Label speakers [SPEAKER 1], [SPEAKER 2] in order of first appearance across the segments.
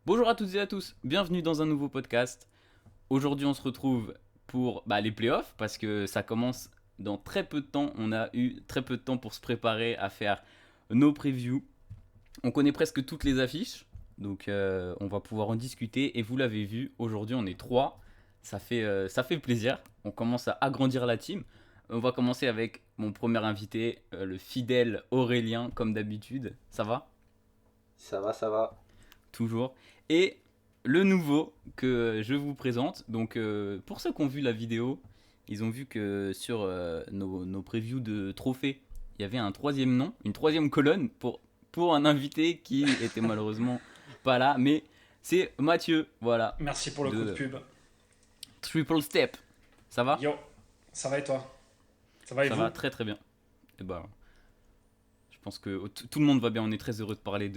[SPEAKER 1] Bonjour à toutes et à tous, bienvenue dans un nouveau podcast. Aujourd'hui on se retrouve pour les playoffs parce que ça commence dans très peu de temps. On a eu très peu de temps pour se préparer à faire nos previews. On connaît presque toutes les affiches, donc on va pouvoir en discuter. Et vous l'avez vu, aujourd'hui on est trois, ça fait plaisir. On commence à agrandir la team. On va commencer avec mon premier invité, le fidèle Aurélien, comme d'habitude. Ça va?
[SPEAKER 2] Ça va, ça va.
[SPEAKER 1] Toujours. Et le nouveau que je vous présente, donc pour ceux qui ont vu la vidéo, ils ont vu que sur nos previews de trophées, il y avait un troisième nom, une troisième colonne pour un invité qui était malheureusement pas là, mais c'est Mathieu, voilà,
[SPEAKER 3] Merci pour le coup de
[SPEAKER 1] de
[SPEAKER 3] pub.
[SPEAKER 1] Triple Step. Ça va?
[SPEAKER 3] Yo, ça va et toi? Ça va et
[SPEAKER 1] Ça va
[SPEAKER 3] vous?
[SPEAKER 1] très très bien. Et bah, je pense que tout le monde va bien, on est très heureux de parler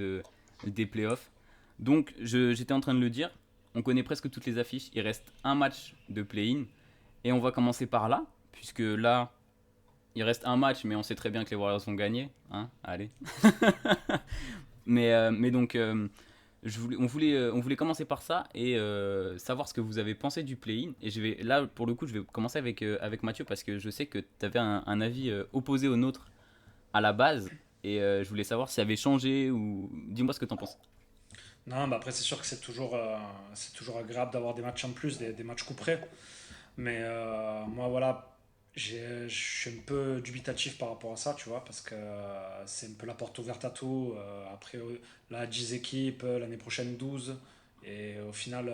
[SPEAKER 1] des playoffs. Donc, j'étais en train de le dire, on connaît presque toutes les affiches. Il reste un match de play-in. Et on va commencer par là, puisque là, il reste un match, mais on sait très bien que les Warriors vont gagner. Hein, allez. Mais donc, on voulait commencer par ça et savoir ce que vous avez pensé du play-in. Et là, pour le coup, je vais commencer avec Mathieu, parce que je sais que tu avais un avis opposé au nôtre à la base. Et je voulais savoir si ça avait changé ou. Dis-moi ce que tu en penses.
[SPEAKER 3] Non, bah après c'est sûr que c'est toujours agréable d'avoir des matchs en plus, des matchs couperets. Mais moi voilà, je suis un peu dubitatif par rapport à ça, tu vois, parce que c'est un peu la porte ouverte à tout. Après, là, 10 équipes, l'année prochaine 12. Et au final,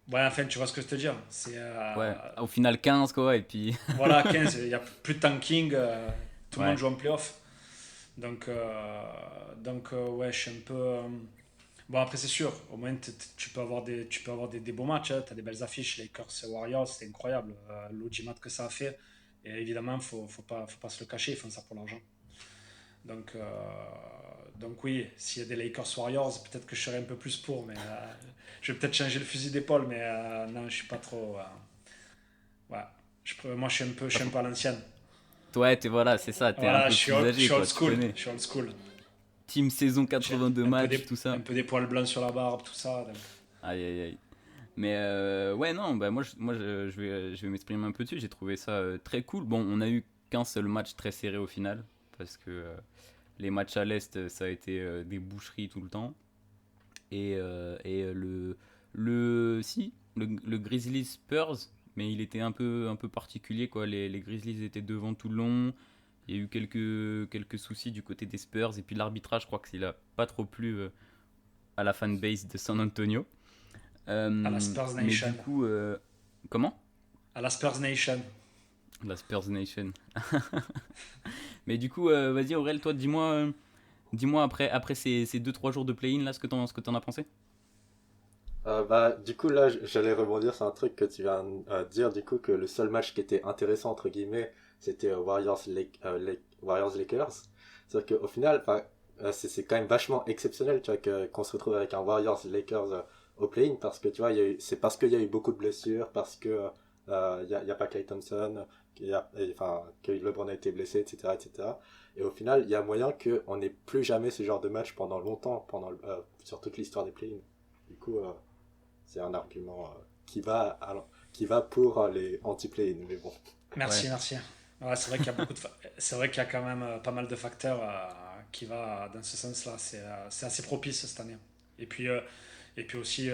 [SPEAKER 3] ouais, enfin, tu vois ce que je te dire.
[SPEAKER 1] Ouais, au final 15 quoi, et puis.
[SPEAKER 3] Voilà, 15, il n'y a plus de tanking, tout le monde
[SPEAKER 1] Ouais,
[SPEAKER 3] joue en playoff. Ouais, je suis un peu. Bon, après, c'est sûr, au moins tu peux avoir des beaux matchs. Tu as des belles affiches. Lakers et Warriors, c'était incroyable. L'audimat que ça a fait. Et évidemment, faut pas se le cacher, ils font ça pour l'argent. Donc, euh, donc oui, s'il y a des Lakers Warriors, peut-être que je serais un peu plus pour. Mais je vais peut-être changer le fusil d'épaule. Mais non, je suis pas trop. Ouais. Moi, je
[SPEAKER 1] pas
[SPEAKER 3] suis un
[SPEAKER 1] trop.
[SPEAKER 3] peu à l'ancienne.
[SPEAKER 1] Ouais, voilà, c'est ça, t'es un
[SPEAKER 3] Voilà,
[SPEAKER 1] peu plus
[SPEAKER 3] je
[SPEAKER 1] âgé,
[SPEAKER 3] suis old
[SPEAKER 1] quoi, tu
[SPEAKER 3] school.
[SPEAKER 1] connais.
[SPEAKER 3] Je suis old school.
[SPEAKER 1] Team saison
[SPEAKER 3] J'ai
[SPEAKER 1] 82 matchs, tout
[SPEAKER 3] un
[SPEAKER 1] ça.
[SPEAKER 3] peu des poils blancs sur la barbe, tout ça. Donc.
[SPEAKER 1] Aïe, aïe, aïe. Mais ouais, non, je vais m'exprimer un peu dessus. J'ai trouvé ça très cool. Bon, on a eu qu'un seul match très serré au final, parce que les matchs à l'Est, ça a été des boucheries tout le temps. Et le Grizzlies Spurs, mais il était un peu particulier, quoi. Les Grizzlies étaient devant tout le long. Il y a eu quelques soucis du côté des Spurs. Et puis l'arbitrage, je crois qu'il a pas trop plu à la fanbase de San Antonio.
[SPEAKER 3] À la Spurs
[SPEAKER 1] Mais
[SPEAKER 3] Nation.
[SPEAKER 1] du coup, comment?
[SPEAKER 3] À la Spurs Nation.
[SPEAKER 1] La Spurs Nation. Mais du coup, vas-y Aurel, toi, dis-moi après ces 2-3 jours de play-in, là, ce que t'en as pensé.
[SPEAKER 2] Du coup, là, j'allais rebondir sur un truc que tu viens de dire, du coup, que le seul match qui était intéressant, entre guillemets, c'était Warriors Lakers. C'est-à-dire qu'au final, c'est quand même vachement exceptionnel, tu vois, qu'on se retrouve avec un Warriors Lakers au play-in, parce que, tu vois, c'est parce qu'il y a eu beaucoup de blessures, parce que il y a pas Klay Thompson, que LeBron a été blessé, etc., etc. Et cetera. Et au final, il y a moyen qu'on n'ait plus jamais ce genre de match pendant longtemps, sur toute l'histoire des play-in. Du coup, c'est un argument qui va pour les anti-play-in, mais bon.
[SPEAKER 3] Merci,
[SPEAKER 1] Ouais.
[SPEAKER 3] merci. Ouais, c'est vrai qu'il y a c'est vrai qu'il y a quand même pas mal de facteurs qui va dans ce sens-là. C'est assez propice cette année. Et puis, euh, et puis aussi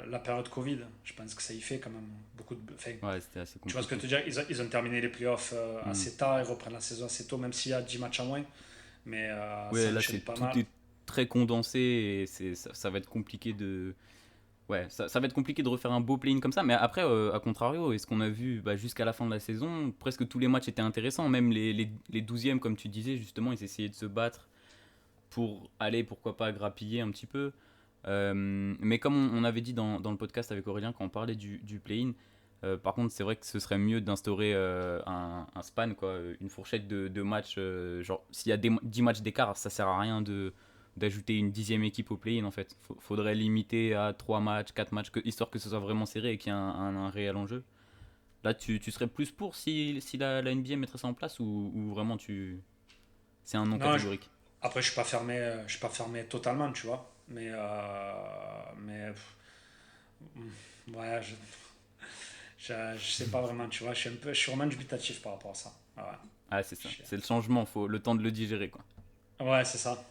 [SPEAKER 3] la période Covid. Je pense que ça y fait quand même beaucoup de. Enfin,
[SPEAKER 1] Ouais, c'était assez
[SPEAKER 3] tu vois ce que je
[SPEAKER 1] compliqué.
[SPEAKER 3] veux dire? Ils ont terminé les playoffs
[SPEAKER 1] Hmm.
[SPEAKER 3] assez tard. Ils reprennent la saison assez tôt, même s'il y a 10 matchs à moins. Mais
[SPEAKER 1] Ouais,
[SPEAKER 3] ça
[SPEAKER 1] là,
[SPEAKER 3] enchaîne pas mal.
[SPEAKER 1] tout est très condensé et ça va être compliqué de. Ouais, ça va être compliqué de refaire un beau play-in comme ça, mais après, à contrario, et ce qu'on a vu jusqu'à la fin de la saison, presque tous les matchs étaient intéressants, même les 12e, comme tu disais, justement, ils essayaient de se battre pour aller, pourquoi pas, grappiller un petit peu. Mais comme on avait dit dans le podcast avec Aurélien, quand on parlait du play-in, par contre, c'est vrai que ce serait mieux d'instaurer un span, quoi, une fourchette de matchs. Genre, s'il y a 10 matchs d'écart, ça sert à rien d'ajouter une 10e équipe au play-in, en fait. Faudrait limiter à 3 matchs, 4 matchs, histoire que ce soit vraiment serré et qu'il y ait un réel enjeu. Là, tu serais plus pour si la NBA mettrait ça en place, ou vraiment c'est un non
[SPEAKER 3] Non,
[SPEAKER 1] catégorique?
[SPEAKER 3] après, je suis pas fermé totalement, tu vois. Mais Ouais, je sais pas vraiment, tu vois. Je suis vraiment dubitatif par rapport à ça. Ouais,
[SPEAKER 1] Ah, c'est ça.
[SPEAKER 3] je-
[SPEAKER 1] C'est le changement, faut le temps de le digérer, quoi.
[SPEAKER 3] ouais, c'est ça.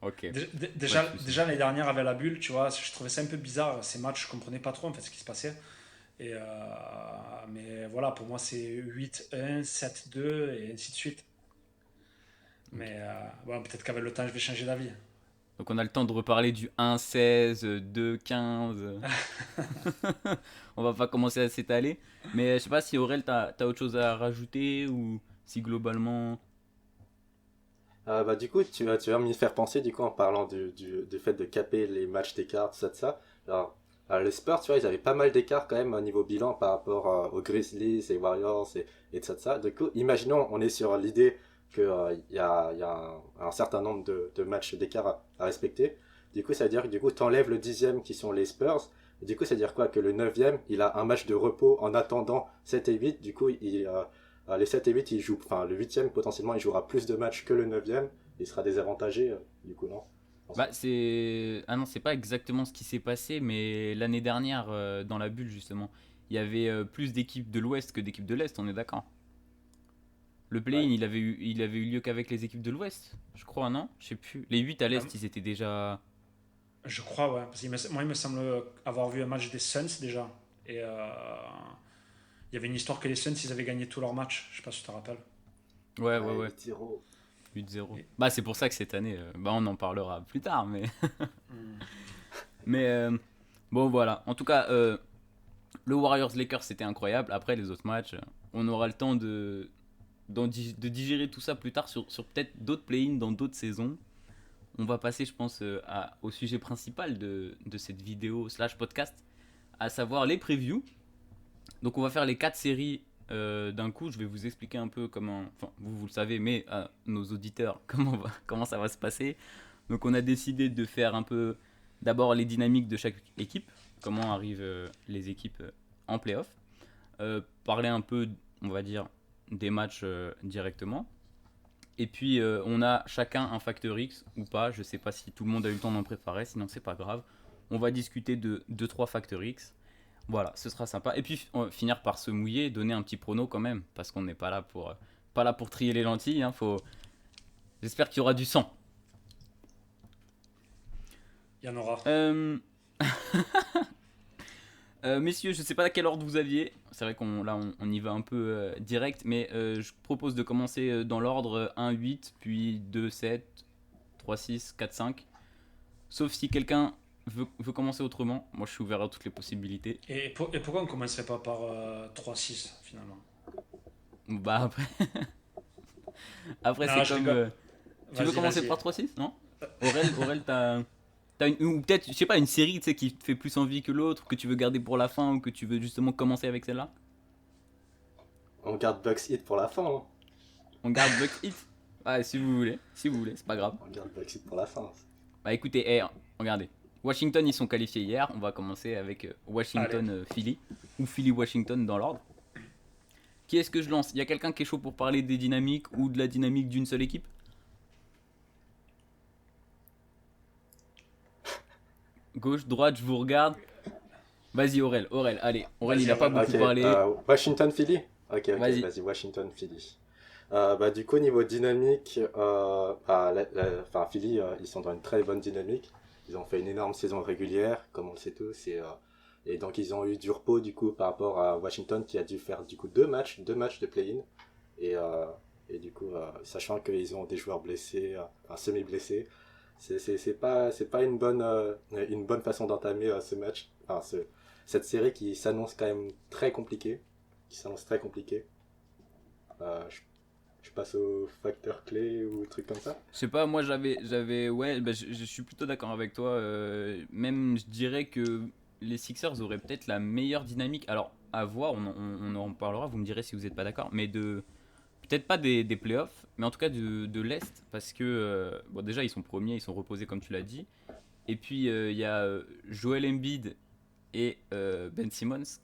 [SPEAKER 1] Ok, pas de souci.
[SPEAKER 3] Déjà l'année dernière avec la bulle, tu vois, je trouvais ça un peu bizarre. Ces matchs, je comprenais pas trop en fait ce qui se passait. Mais voilà, pour moi, c'est 8-1, 7-2 et ainsi de suite.
[SPEAKER 1] Ok.
[SPEAKER 3] Mais bon, peut-être qu'avec le temps, je vais changer d'avis.
[SPEAKER 1] Donc on a le temps de reparler du 1-16, 2-15. On va pas commencer à s'étaler. Mais je sais pas si Aurel, t'as autre chose à rajouter ou si globalement.
[SPEAKER 2] Bah, du coup, tu vas m'y faire penser, du coup, en parlant du fait de caper les matchs d'écart, tout ça, de ça. Alors, les Spurs, tu vois, ils avaient pas mal d'écart quand même au niveau bilan par rapport aux Grizzlies et Warriors et tout ça, de ça. Du coup, imaginons, on est sur l'idée qu'il y a un certain nombre de matchs d'écart à respecter. Du coup, ça veut dire que du coup, t'enlèves le dixième qui sont les Spurs. Et du coup, ça veut dire quoi? Que le neuvième, il a un match de repos en attendant 7 et 8. Du coup, les 7 et 8, ils jouent, enfin, le huitième, potentiellement, il jouera plus de matchs que le neuvième. Il sera désavantagé, du coup, non? Je pense
[SPEAKER 1] Bah,
[SPEAKER 2] pas.
[SPEAKER 1] c'est. Ah non, c'est pas exactement ce qui s'est passé, mais l'année dernière, dans la bulle, justement, il y avait plus d'équipes de l'Ouest que d'équipes de l'Est, on est d'accord. Le play-in,
[SPEAKER 2] Ouais.
[SPEAKER 1] il avait eu lieu qu'avec les équipes de l'Ouest, je crois, non? Je sais plus. Les 8 à
[SPEAKER 3] Euh,
[SPEAKER 1] l'Est, ils étaient déjà.
[SPEAKER 3] je crois, ouais. Parce que moi, il me semble avoir vu un match des Suns déjà. Et il y avait une histoire que les Suns, ils avaient gagné tous leurs matchs. Je sais pas si tu te rappelles.
[SPEAKER 1] Ouais, ouais,
[SPEAKER 2] Ouais,
[SPEAKER 1] ouais.
[SPEAKER 2] 8-0.
[SPEAKER 1] 8-0.
[SPEAKER 3] Et-
[SPEAKER 1] Bah, c'est pour ça que cette année, bah, on en parlera plus tard, mais.
[SPEAKER 3] Hmm.
[SPEAKER 1] Mais bon, voilà. En tout cas, le Warriors-Lakers, c'était incroyable. Après, les autres matchs, on aura le temps de digérer tout ça plus tard sur peut-être d'autres play-ins dans d'autres saisons. On va passer, je pense, au sujet principal de cette vidéo slash podcast, à savoir les previews. Donc, on va faire les 4 séries d'un coup. Je vais vous expliquer un peu comment, enfin, vous le savez, mais à nos auditeurs, comment ça va se passer. Donc, on a décidé de faire un peu d'abord les dynamiques de chaque équipe, comment arrivent les équipes en playoff. Parler un peu, on va dire, des matchs directement. Et puis on a chacun un facteur X ou pas. Je sais pas si tout le monde a eu le temps d'en préparer, sinon c'est pas grave. On va discuter de 2-3 facteurs X. Voilà, ce sera sympa. Et puis on va finir par se mouiller, donner un petit prono quand même, parce qu'on n'est pas là pour trier les lentilles. Hein, J'espère qu'il y aura du sang.
[SPEAKER 3] Il y en aura.
[SPEAKER 1] Euh, messieurs, je sais pas à quel ordre vous aviez. C'est vrai qu'on y va un peu direct, mais je propose de commencer dans l'ordre 1-8, puis 2-7, 3-6, 4-5. Sauf si quelqu'un veut commencer autrement. Moi, je suis ouvert à toutes les possibilités.
[SPEAKER 3] Et pourquoi on commencerait pas par 3-6 finalement?
[SPEAKER 1] Bah après, après
[SPEAKER 3] Non,
[SPEAKER 1] c'est
[SPEAKER 3] je
[SPEAKER 1] comme.
[SPEAKER 3] rigole.
[SPEAKER 1] Tu veux
[SPEAKER 3] Vas-y,
[SPEAKER 1] commencer
[SPEAKER 3] vas-y.
[SPEAKER 1] par 3-6, non? Aurel, t'as ou peut-être, je sais pas, une série, tu sais, qui te fait plus envie que l'autre, que tu veux garder pour la fin, ou que tu veux justement commencer avec celle-là?
[SPEAKER 2] On garde Bucks Hit pour la fin, hein.
[SPEAKER 1] On garde Bucks Hit. Ouais, si vous voulez, c'est pas grave.
[SPEAKER 2] On garde Bucks Hit pour la fin.
[SPEAKER 1] Bah écoutez, regardez. Washington, ils sont qualifiés hier. On va commencer avec
[SPEAKER 3] Allez.
[SPEAKER 1] Washington-Philly, ou Philly-Washington dans l'ordre. Qui est-ce que je lance? Il y a quelqu'un qui est chaud pour parler des dynamiques ou de la dynamique d'une seule équipe? Gauche, droite, je vous regarde. Vas-y Aurel, allez. Aurel, il
[SPEAKER 3] Vas-y,
[SPEAKER 1] a pas
[SPEAKER 3] Aurel.
[SPEAKER 1] beaucoup
[SPEAKER 2] Ok,
[SPEAKER 1] parlé.
[SPEAKER 2] Washington Philly. Ok, ok,
[SPEAKER 1] Vas-y.
[SPEAKER 2] vas-y, Washington Philly. Bah, du coup, niveau dynamique, bah, enfin, Philly, ils sont dans une très bonne dynamique. Ils ont fait une énorme saison régulière, comme on le sait tous, et donc ils ont eu du repos du coup par rapport à Washington qui a dû faire du coup deux matchs de play-in, et, euh, et du coup, sachant qu'ils ont des joueurs blessés, enfin, semi-blessés, c'est pas une bonne façon d'entamer ce match, enfin, cette série qui s'annonce quand même très compliquée, qui s'annonce très compliquée. Je passe au facteur clé ou truc comme ça.
[SPEAKER 1] Je sais pas, moi ouais, bah, je suis plutôt d'accord avec toi. Même, je dirais que les Sixers auraient peut-être la meilleure dynamique. Alors, à voir, on en parlera, vous me direz si vous n'êtes pas d'accord. Mais peut-être pas des playoffs, mais en tout cas de l'Est. Parce que, bon, déjà, ils sont premiers, ils sont reposés, comme tu l'as dit. Et puis, il y a Joel Embiid et Ben Simmons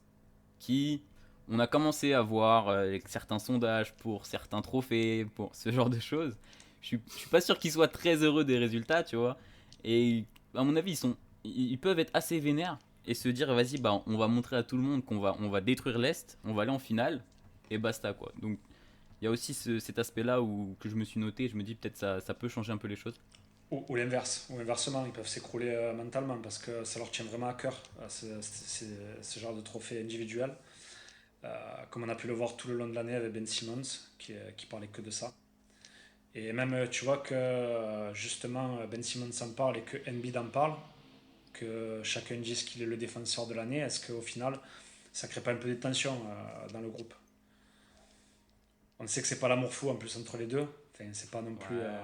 [SPEAKER 1] qui. On a commencé à voir avec certains sondages pour certains trophées, pour ce genre de choses. Je suis pas sûr qu'ils soient très heureux des résultats, tu vois. Et à mon avis, ils peuvent être assez vénères. et se dire vas-y, bah, on va montrer à tout le monde on va détruire l'Est, on va aller en finale et basta quoi. Donc il y a aussi cet aspect-là que je me suis noté, je me dis peut-être ça peut changer un peu les choses.
[SPEAKER 3] Ou l'inverse, ou inversement, ils peuvent s'écrouler mentalement parce que ça leur tient vraiment à cœur, ce genre de trophée individuel. Comme on a pu le voir tout le long de l'année avec Ben Simmons, qui parlait que de ça. Et même, tu vois que justement, Ben Simmons en parle et que Embiid en parle, que chacun dise qu'il est le défenseur de l'année, est-ce qu'au final, ça crée pas un peu de tension dans le groupe? On sait que c'est pas l'amour fou en plus entre les deux. Enfin, c'est pas non plus.
[SPEAKER 1] Ouais.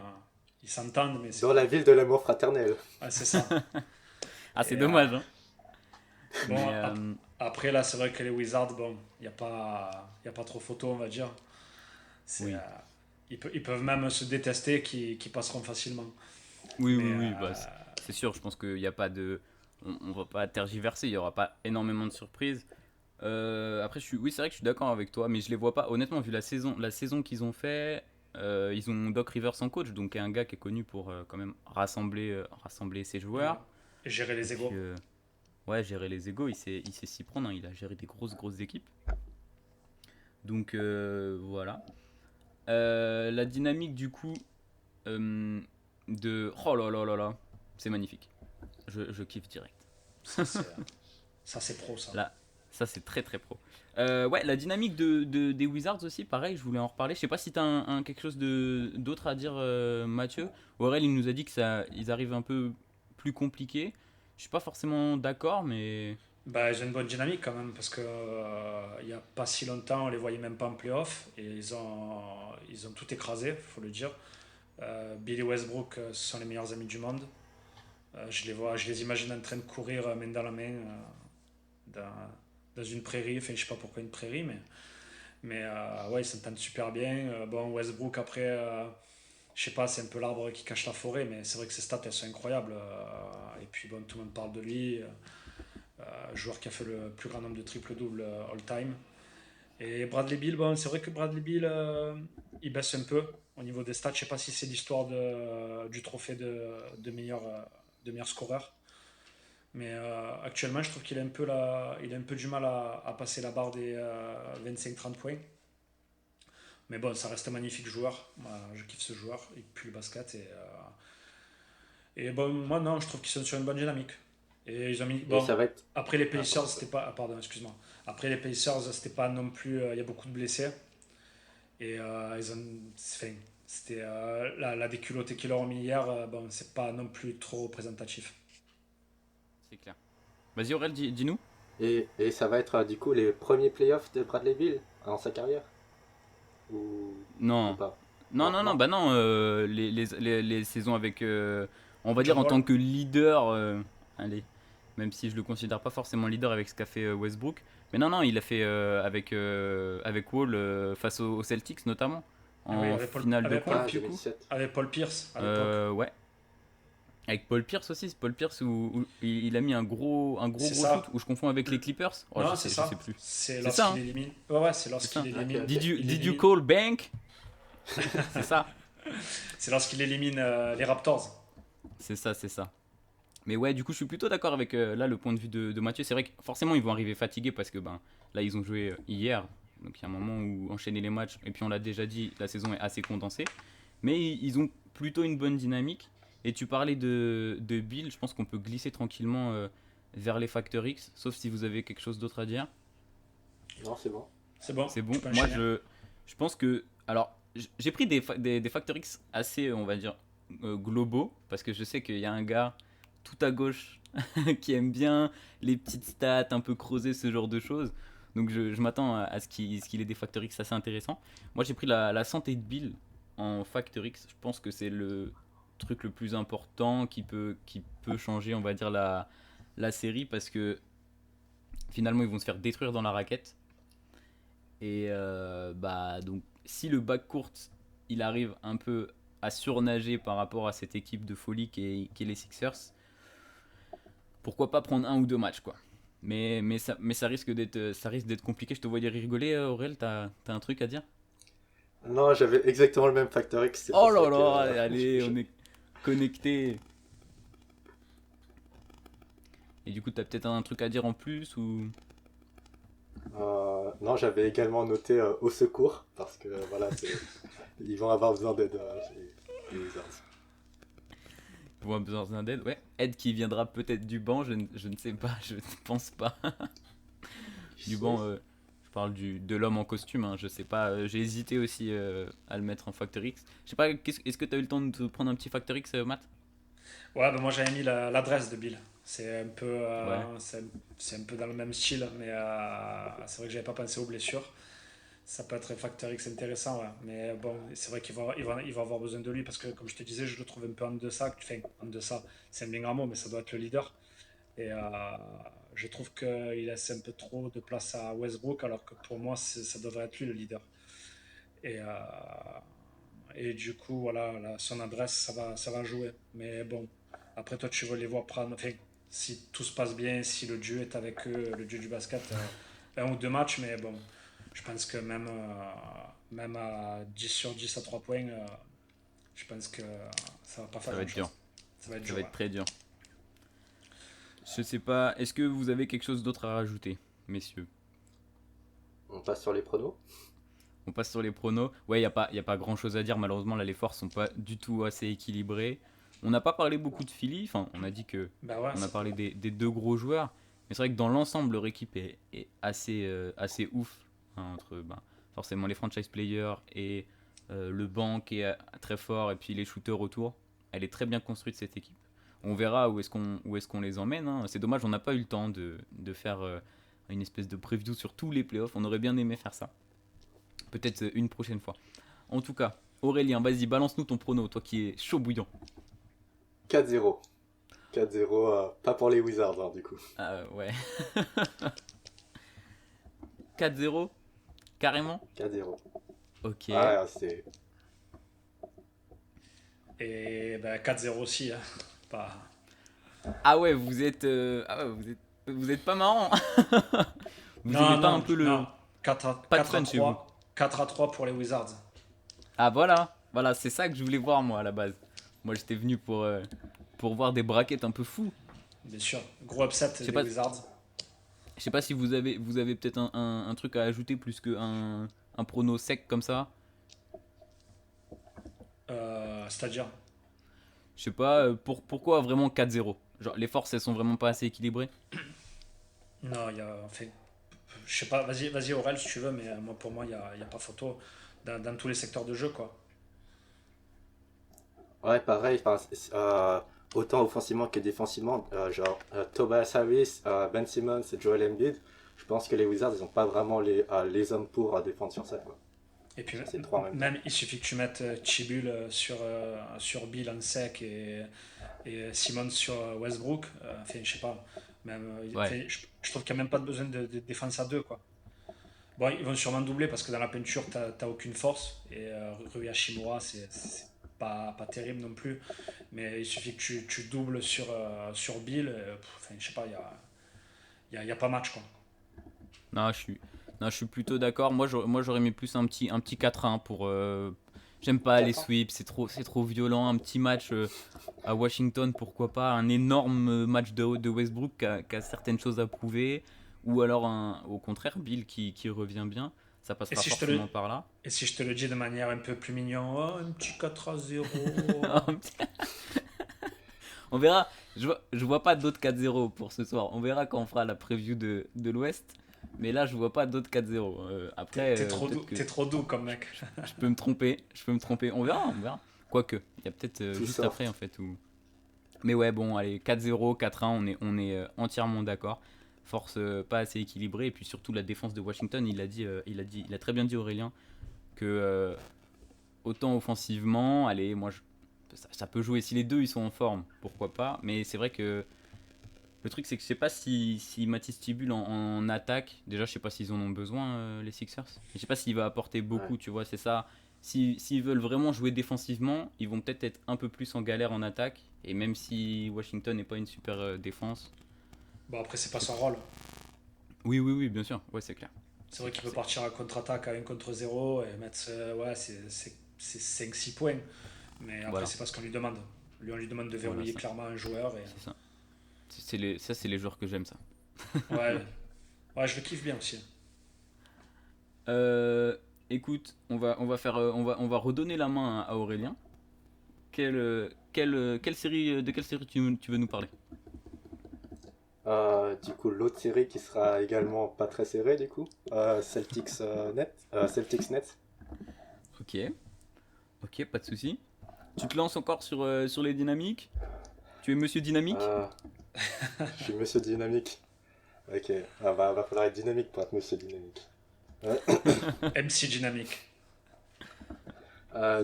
[SPEAKER 3] Ils s'entendent, mais c'est
[SPEAKER 2] Dans
[SPEAKER 3] pas.
[SPEAKER 2] la ville de l'amour fraternel.
[SPEAKER 3] Ouais, c'est ça.
[SPEAKER 1] Ah, c'est
[SPEAKER 3] Et,
[SPEAKER 1] dommage, hein.
[SPEAKER 3] bon,
[SPEAKER 1] Mais
[SPEAKER 3] après, là, c'est vrai que les Wizards, bon, y a pas trop photo, on va dire. C'est,
[SPEAKER 1] oui.
[SPEAKER 3] ils peuvent même se détester, qui passeront facilement.
[SPEAKER 1] Oui,
[SPEAKER 3] Mais
[SPEAKER 1] oui, oui, bah, c'est sûr, je pense qu'il n'y a pas de. On va pas tergiverser, il n'y aura pas énormément de surprises. Après, oui, c'est vrai que je suis d'accord avec toi, mais je les vois pas. Honnêtement, vu la saison qu'ils ont fait, ils ont Doc Rivers en coach, donc un gars qui est connu pour quand même rassembler ses
[SPEAKER 3] et,
[SPEAKER 1] joueurs.
[SPEAKER 3] et gérer
[SPEAKER 1] Et
[SPEAKER 3] les
[SPEAKER 1] puis,
[SPEAKER 3] égos.
[SPEAKER 1] ouais, gérer les égos, il sait s'y prendre, hein, il a géré des grosses équipes. Donc, voilà. La dynamique, du coup, euh, Oh là là là là, c'est magnifique. Je kiffe direct.
[SPEAKER 3] Ça, c'est pro, ça.
[SPEAKER 1] Là, ça c'est très très pro. Ouais, la dynamique des Wizards aussi, pareil, je voulais en reparler. Je sais pas si t'as quelque chose d'autre à dire, Mathieu. Aurel, il nous a dit que ils arrivent un peu plus compliqués. Je suis pas forcément d'accord, mais
[SPEAKER 3] Bah, ils ont une bonne dynamique quand même parce que il y a pas si longtemps, on les voyait même pas en playoff et ils ont tout écrasé, faut le dire. Billy Westbrook, ce sont les meilleurs amis du monde. Je les imagine en train de courir main dans la main dans une prairie. Enfin, je sais pas pourquoi une prairie, mais ouais, ils s'entendent super bien. Bon, Westbrook après, je sais pas, c'est un peu l'arbre qui cache la forêt, mais c'est vrai que ses stats elles sont incroyables. Et puis bon, tout le monde parle de lui. Joueur qui a fait le plus grand nombre de triple-double all-time. Et Bradley Beal, bon, c'est vrai que Bradley Beal, il baisse un peu au niveau des stats. Je sais pas si c'est l'histoire du trophée de meilleur scoreur. Mais actuellement, je trouve qu'il a il a un peu du mal à passer la barre des 25-30 points. Mais bon, ça reste un magnifique joueur. Moi, je kiffe ce joueur. Il pue le basket. Et bon, moi, non, je trouve qu'ils sont sur une bonne dynamique. Et ils ont mis.
[SPEAKER 2] Et
[SPEAKER 3] Bon,
[SPEAKER 2] ça va être.
[SPEAKER 3] après les
[SPEAKER 2] Ah,
[SPEAKER 3] Pacers,
[SPEAKER 2] pardon.
[SPEAKER 3] c'était pas. Ah, pardon, excuse-moi. Après les Pacers, c'était pas non plus. Il y a beaucoup de blessés. Et ils ont. Enfin, c'était. La déculottée qu'ils leur ont mis hier, bon, c'est pas non plus trop représentatif.
[SPEAKER 1] c'est clair. Vas-y, Aurel, dis-nous.
[SPEAKER 2] Et ça va être du coup les premiers playoffs de Bradley Beal dans sa carrière ou
[SPEAKER 1] Non.
[SPEAKER 2] pas?
[SPEAKER 1] Non,
[SPEAKER 2] Non,
[SPEAKER 1] non, non,
[SPEAKER 2] non?
[SPEAKER 1] bah non, les saisons avec, on va dire
[SPEAKER 3] John
[SPEAKER 1] en tant
[SPEAKER 3] Wall.
[SPEAKER 1] que leader, allez, même si je le considère pas forcément leader avec ce qu'a fait Westbrook, mais non, non, il a fait avec Wall face aux Celtics notamment,
[SPEAKER 3] Ah oui,
[SPEAKER 1] en finale de
[SPEAKER 2] Ah,
[SPEAKER 1] conf du coup.
[SPEAKER 2] 2007.
[SPEAKER 3] Avec Paul Pierce à l'époque.
[SPEAKER 1] Ouais, avec Paul Pierce aussi, c'est Paul Pierce où il a mis
[SPEAKER 3] C'est
[SPEAKER 1] gros shoot,
[SPEAKER 3] ça.
[SPEAKER 1] où je confonds avec les Clippers, oh,
[SPEAKER 3] Non, c'est
[SPEAKER 1] je sais
[SPEAKER 3] ça.
[SPEAKER 1] plus.
[SPEAKER 3] C'est
[SPEAKER 1] C'est ça,
[SPEAKER 3] lorsqu'il
[SPEAKER 1] hein,
[SPEAKER 3] élimine. Ouais, ouais, c'est
[SPEAKER 1] c'est
[SPEAKER 3] lorsqu'il
[SPEAKER 1] ça.
[SPEAKER 2] Ok,
[SPEAKER 3] élimine.
[SPEAKER 2] ok.
[SPEAKER 3] Il
[SPEAKER 1] Did you
[SPEAKER 3] élimine.
[SPEAKER 1] call bank? C'est ça,
[SPEAKER 3] C'est lorsqu'il élimine les Raptors.
[SPEAKER 1] c'est ça, c'est ça. Mais ouais, du coup, je suis plutôt d'accord avec là le point de vue de Mathieu. C'est vrai que forcément, ils vont arriver fatigués parce que ben là, ils ont joué hier. Donc il y a un moment où enchaîner les matchs. Et puis on l'a déjà dit, la saison est assez condensée. Mais ils ont plutôt une bonne dynamique. Et tu parlais de Bill, je pense qu'on peut glisser tranquillement vers les Factor X. Sauf si vous avez quelque chose d'autre à dire.
[SPEAKER 2] Non, c'est bon.
[SPEAKER 3] C'est bon,
[SPEAKER 1] C'est
[SPEAKER 3] tu
[SPEAKER 1] bon.
[SPEAKER 3] peux
[SPEAKER 1] Moi,
[SPEAKER 3] enchaîner.
[SPEAKER 1] je pense que. Alors, j'ai pris des Factor X assez, on va dire, globaux. Parce que je sais qu'il y a un gars tout à gauche qui aime bien les petites stats un peu creusées, ce genre de choses. Donc je m'attends à ce qu'il ait des Factor X assez intéressants. Moi j'ai pris la santé de Bill en Factor X. Je pense que c'est le truc le plus important qui peut changer, on va dire, la série parce que finalement ils vont se faire détruire dans la raquette. Et bah donc si le backcourt il arrive un peu à surnager par rapport à cette équipe de folie qui est les Sixers, pourquoi pas prendre un ou deux matchs quoi. Mais ça risque d'être compliqué. Je te vois dire rigoler, Aurel, t'as un truc à dire?
[SPEAKER 2] Non, j'avais exactement le même Factor X, c'est
[SPEAKER 1] Oh
[SPEAKER 2] pour ça
[SPEAKER 1] là
[SPEAKER 2] que
[SPEAKER 1] là, allez,
[SPEAKER 2] je-
[SPEAKER 1] on est connecté. Et du coup, tu as peut-être un truc à dire en plus ou...
[SPEAKER 2] Non, j'avais également noté au secours, parce que voilà, ils vont avoir besoin d'aide, les Wizards.
[SPEAKER 1] Pour un besoin d'aide, ouais. Aide qui viendra peut-être du banc, je ne sais pas, je ne pense pas. Du banc, je parle de l'homme en costume, hein, je sais pas. J'ai hésité aussi à le mettre en Factor X. Je sais pas, est-ce que tu as eu le temps de te prendre un petit Factor X, Matt?
[SPEAKER 3] Ouais, ben moi j'avais mis l'adresse de Bill. C'est un peu,
[SPEAKER 1] Ouais,
[SPEAKER 3] c'est un peu dans le même style, mais c'est vrai que j'avais pas pensé aux blessures. Ça peut être un facteur X intéressant, ouais. Mais bon, c'est vrai qu'il va avoir besoin de lui parce que, comme je te disais, je le trouve un peu en deçà. Enfin, en deçà, c'est un bien grand mot, mais ça doit être le leader. Et je trouve qu'il laisse un peu trop de place à Westbrook, alors que pour moi, ça devrait être lui le leader. Et, et du coup, voilà, son adresse, ça va jouer. Mais bon, après, toi, tu veux les voir prendre. Enfin, si tout se passe bien, si le dieu est avec eux, le dieu du basket, un ou deux matchs, mais bon, je pense que même à 10 sur 10 à 3 points, je pense que ça va pas faire
[SPEAKER 1] ça va être dur.
[SPEAKER 3] grand-chose. Ça va être
[SPEAKER 1] Ça
[SPEAKER 3] dur,
[SPEAKER 1] va
[SPEAKER 3] ouais.
[SPEAKER 1] être très dur. Je sais pas, est-ce que vous avez quelque chose d'autre à rajouter, messieurs?
[SPEAKER 2] On passe sur les pronos.
[SPEAKER 1] On passe sur les pronos. Ouais, y a pas grand chose à dire. Malheureusement, là, les forces sont pas du tout assez équilibrées. On n'a pas parlé beaucoup de Philly. Enfin, on a dit que.
[SPEAKER 3] Bah ouais,
[SPEAKER 1] On a parlé des deux gros joueurs. Mais c'est vrai que dans l'ensemble, leur équipe est assez, assez ouf. Hein, entre forcément les franchise players et le banc qui est très fort. Et puis les shooters autour. Elle est très bien construite, cette équipe. On verra où est-ce qu'on les emmène. Hein. C'est dommage, on n'a pas eu le temps de faire une espèce de preview sur tous les playoffs. On aurait bien aimé faire ça. Peut-être une prochaine fois. En tout cas, Aurélien, vas-y, balance-nous ton prono, toi qui es chaud bouillant.
[SPEAKER 2] 4-0. 4-0, pas pour les Wizards, hein, du coup.
[SPEAKER 1] Ouais. 4-0 carrément.
[SPEAKER 2] 4-0.
[SPEAKER 1] Ok.
[SPEAKER 2] Ah, c'est...
[SPEAKER 3] et bah, 4-0 aussi, hein. Pas...
[SPEAKER 1] Ah ouais, vous êtes pas marrant. Vous aimez
[SPEAKER 3] Non,
[SPEAKER 1] pas un
[SPEAKER 3] non,
[SPEAKER 1] peu
[SPEAKER 3] non.
[SPEAKER 1] le
[SPEAKER 3] 4 à,
[SPEAKER 1] pas de
[SPEAKER 3] 4 à
[SPEAKER 1] fun chez vous?
[SPEAKER 3] 3. 4 à 3 pour les Wizards.
[SPEAKER 1] Ah voilà, voilà, c'est ça que je voulais voir moi à la base. Moi j'étais venu pour voir des brackets un peu fous.
[SPEAKER 3] Bien sûr. Gros upset
[SPEAKER 1] Je sais
[SPEAKER 3] des
[SPEAKER 1] pas,
[SPEAKER 3] Wizards.
[SPEAKER 1] je sais pas si vous avez peut-être un truc à ajouter plus qu'un un prono sec comme ça.
[SPEAKER 3] C'est-à-dire.
[SPEAKER 1] Je sais pas, pourquoi vraiment 4-0? Genre, les forces, elles sont vraiment pas assez équilibrées.
[SPEAKER 3] Non, il y a. Enfin, je sais pas, vas-y Aurel si tu veux, mais moi, pour moi, il y a pas photo dans tous les secteurs de jeu, quoi.
[SPEAKER 2] Ouais, pareil, enfin, autant offensivement que défensivement, genre Tobias Harris, Ben Simmons et Joel Embiid, je pense que les Wizards, ils n'ont pas vraiment les hommes pour défendre sur ça, quoi.
[SPEAKER 3] Et puis
[SPEAKER 2] Sur ces trois en même temps.
[SPEAKER 3] même, il suffit que tu mettes Chibul sur Bill en sec et Simmons sur Westbrook. Enfin, je sais pas. Même,
[SPEAKER 1] Ouais.
[SPEAKER 3] enfin, je trouve qu'il n'y a même pas de besoin de défense à deux, quoi. Bon, ils vont sûrement doubler parce que dans la peinture, t'as aucune force. Et Rui Hachimura, c'est pas terrible non plus. Mais il suffit que tu doubles sur Bill. Enfin, je sais pas, il y a pas match, quoi.
[SPEAKER 1] Non, non, je suis plutôt d'accord. Moi, j'aurais mis plus un petit 4-1 pour. J'aime pas les
[SPEAKER 2] 4 ans.
[SPEAKER 1] sweeps, c'est trop violent. Un petit match à Washington, pourquoi pas. Un énorme match de Westbrook qui a certaines choses à prouver. Ou alors, au contraire, Bill qui revient bien. Ça
[SPEAKER 3] Et
[SPEAKER 1] passera
[SPEAKER 3] si je te le,
[SPEAKER 1] forcément par là.
[SPEAKER 3] et si je te le dis de manière un peu plus mignon, oh, un petit 4-0.
[SPEAKER 1] On verra. Je vois pas d'autres 4-0 pour ce soir. On verra quand on fera la preview de l'Ouest. Mais là, je vois pas d'autres 4-0.
[SPEAKER 3] T'es
[SPEAKER 1] Après,
[SPEAKER 3] t'es trop doux,
[SPEAKER 1] peut-être que
[SPEAKER 3] t'es trop doux comme mec.
[SPEAKER 1] je peux me tromper. Je peux me tromper. On verra, on verra. Quoique, il y a peut-être
[SPEAKER 2] Tout
[SPEAKER 1] juste après en
[SPEAKER 2] soft.
[SPEAKER 1] fait. Mais ouais, bon, allez, 4-0, 4-1, on est entièrement d'accord. Force pas assez équilibrée. Et puis surtout la défense de Washington, il a très bien dit Aurélien que autant offensivement, allez, ça peut jouer. Si les deux ils sont en forme, pourquoi pas. Mais c'est vrai que le truc, c'est que je sais pas si Matisse Thybulle en attaque, déjà je sais pas s'ils en ont besoin, les Sixers. Je sais pas s'il va apporter
[SPEAKER 2] Ouais.
[SPEAKER 1] beaucoup, tu vois, c'est ça. S'ils veulent vraiment jouer défensivement, ils vont peut-être être un peu plus en galère en attaque. Et même si Washington n'est pas une super défense.
[SPEAKER 3] Bon, après, c'est pas
[SPEAKER 1] c'est-
[SPEAKER 3] son rôle.
[SPEAKER 1] Oui, oui, oui, bien sûr, ouais, c'est clair.
[SPEAKER 3] C'est vrai qu'il peut
[SPEAKER 1] C'est clair.
[SPEAKER 3] partir à contre-attaque à 1 contre 0 et mettre, ouais, c'est 5-6 points. Mais après,
[SPEAKER 1] Voilà,
[SPEAKER 3] c'est pas ce qu'on lui demande. Lui, on lui demande de
[SPEAKER 1] voilà,
[SPEAKER 3] verrouiller clairement un joueur. Et
[SPEAKER 1] c'est ça. Ça, c'est les joueurs que j'aime, ça.
[SPEAKER 3] Ouais, ouais, je le kiffe bien aussi.
[SPEAKER 1] Euh, Écoute, on va redonner la main à Aurélien. De quelle série tu veux nous parler?
[SPEAKER 2] Du coup, l'autre série qui sera également pas très serrée, du coup, Celtics Nets.
[SPEAKER 1] Ok, ok, pas de souci. Tu te lances encore sur les dynamiques? Tu es Monsieur Dynamique?
[SPEAKER 2] Euh, je suis Monsieur Dynamique. Ok, va falloir être dynamique pour être Monsieur Dynamique. Euh,
[SPEAKER 3] MC Dynamique.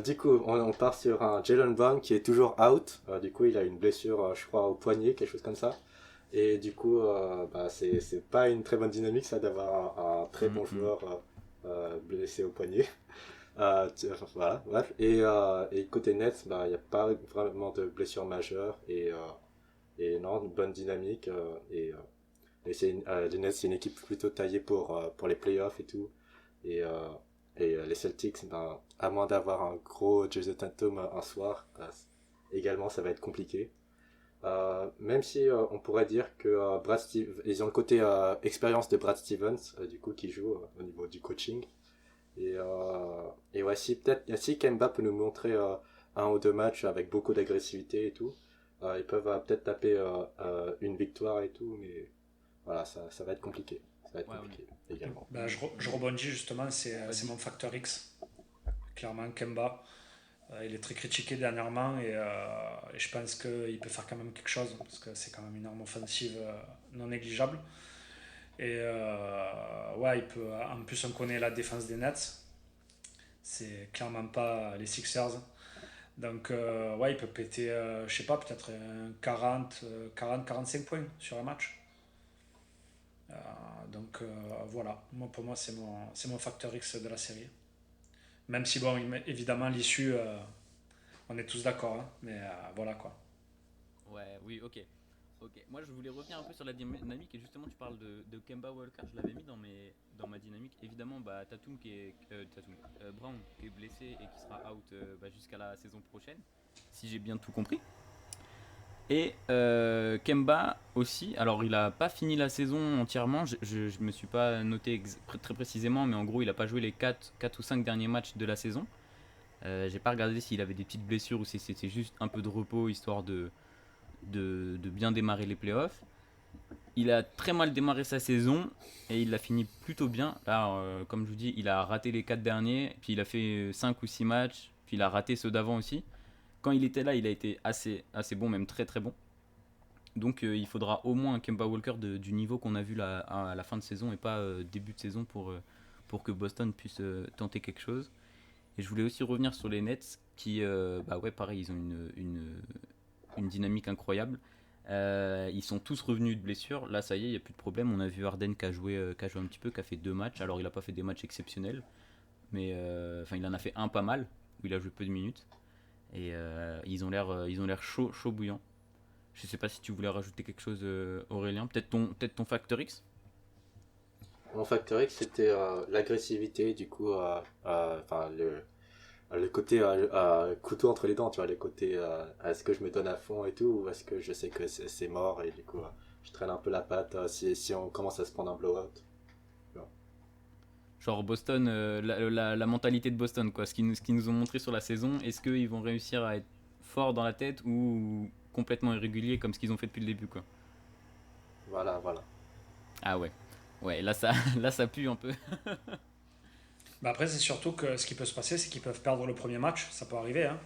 [SPEAKER 2] du coup, on part sur un Jalen Brown qui est toujours out. Du coup, il a une blessure, je crois, au poignet, quelque chose comme ça. Et du coup, c'est pas une très bonne dynamique, ça, d'avoir un très bon
[SPEAKER 1] Mhm.
[SPEAKER 2] joueur blessé au poignet. Voilà, bref. Et côté Nets, il n'y a pas vraiment de blessure majeure. Et non, une bonne dynamique. Les Nets, c'est une équipe plutôt taillée pour les playoffs et tout. Et les Celtics, à moins d'avoir un gros Jason Tatum un soir, également ça va être compliqué. Même si on pourrait dire que ils ont le côté expérience de Brad Stevens, du coup, qui joue au niveau du coaching. Et ouais, si Kemba peut nous montrer un ou deux matchs avec beaucoup d'agressivité et tout, ils peuvent peut-être taper une victoire et tout, mais voilà, ça va être compliqué. Ça va être
[SPEAKER 1] Ouais,
[SPEAKER 2] compliqué également.
[SPEAKER 3] Bah, je rebondis justement, c'est
[SPEAKER 1] vas-y.
[SPEAKER 3] mon facteur X. Clairement, Kemba. Il est très critiqué dernièrement et je pense qu'il peut faire quand même quelque chose parce que c'est quand même une arme offensive non négligeable. Et ouais, il peut. En plus, on connaît la défense des Nets. C'est clairement pas les Sixers. Donc, ouais, il peut péter, je sais pas, peut-être 40-45 points sur un match. Donc, voilà. Moi, pour moi, c'est mon facteur X de la série. Même si, bon, évidemment, l'issue, on est tous d'accord. Hein, mais voilà quoi.
[SPEAKER 1] Ouais, oui, ok. Ok, moi je voulais revenir un peu sur la dynamique et justement tu parles de Kemba Walker, je l'avais mis dans ma dynamique. Évidemment, Tatum Brown qui est blessé et qui sera out jusqu'à la saison prochaine, si j'ai bien tout compris. Et Kemba aussi, alors il a pas fini la saison entièrement, je me suis pas noté très précisément, mais en gros il a pas joué les 4 ou 5 derniers matchs de la saison. J'ai pas regardé s'il avait des petites blessures ou si c'était juste un peu de repos histoire de bien démarrer les playoffs. Il a très mal démarré sa saison et il l'a fini plutôt bien. Là, comme je vous dis, il a raté les 4 derniers, puis il a fait 5 ou 6 matchs, puis il a raté ceux d'avant aussi. Quand il était là, il a été assez bon, même très très bon. Donc il faudra au moins un Kemba Walker du niveau qu'on a vu là, à la fin de saison et pas début de saison pour que Boston puisse tenter quelque chose. Et je voulais aussi revenir sur les Nets qui, ouais, pareil, ils ont une dynamique incroyable. Ils sont tous revenus de blessure. Là, ça y est, il n'y a plus de problème. On a vu Harden qui a joué un petit peu, qui a fait 2 matchs. Alors, il n'a pas fait des matchs exceptionnels, mais il en a fait un pas mal, où il a joué peu de minutes. Et ils ont l'air chaud bouillant. Je sais pas si tu voulais rajouter quelque chose, Aurélien. Peut-être ton facteur X.
[SPEAKER 2] Mon facteur X, c'était l'agressivité, du coup, le côté couteau entre les dents, tu vois, le côté est-ce que je me donne à fond et tout, ou est-ce que je sais que c'est mort et du coup, je traîne un peu la patte si on commence à se prendre un blowout. Voilà.
[SPEAKER 1] Genre Boston, la mentalité de Boston, quoi. Ce qu'ils nous ont montré sur la saison. Est-ce qu'ils vont réussir à être forts dans la tête ou complètement irréguliers comme ce qu'ils ont fait depuis le début, quoi.
[SPEAKER 2] Voilà, voilà.
[SPEAKER 1] Ah ouais. Ouais, là ça, là ça pue un peu.
[SPEAKER 3] Bah après, c'est surtout que ce qui peut se passer, c'est qu'ils peuvent perdre le premier match. Ça peut arriver, hein,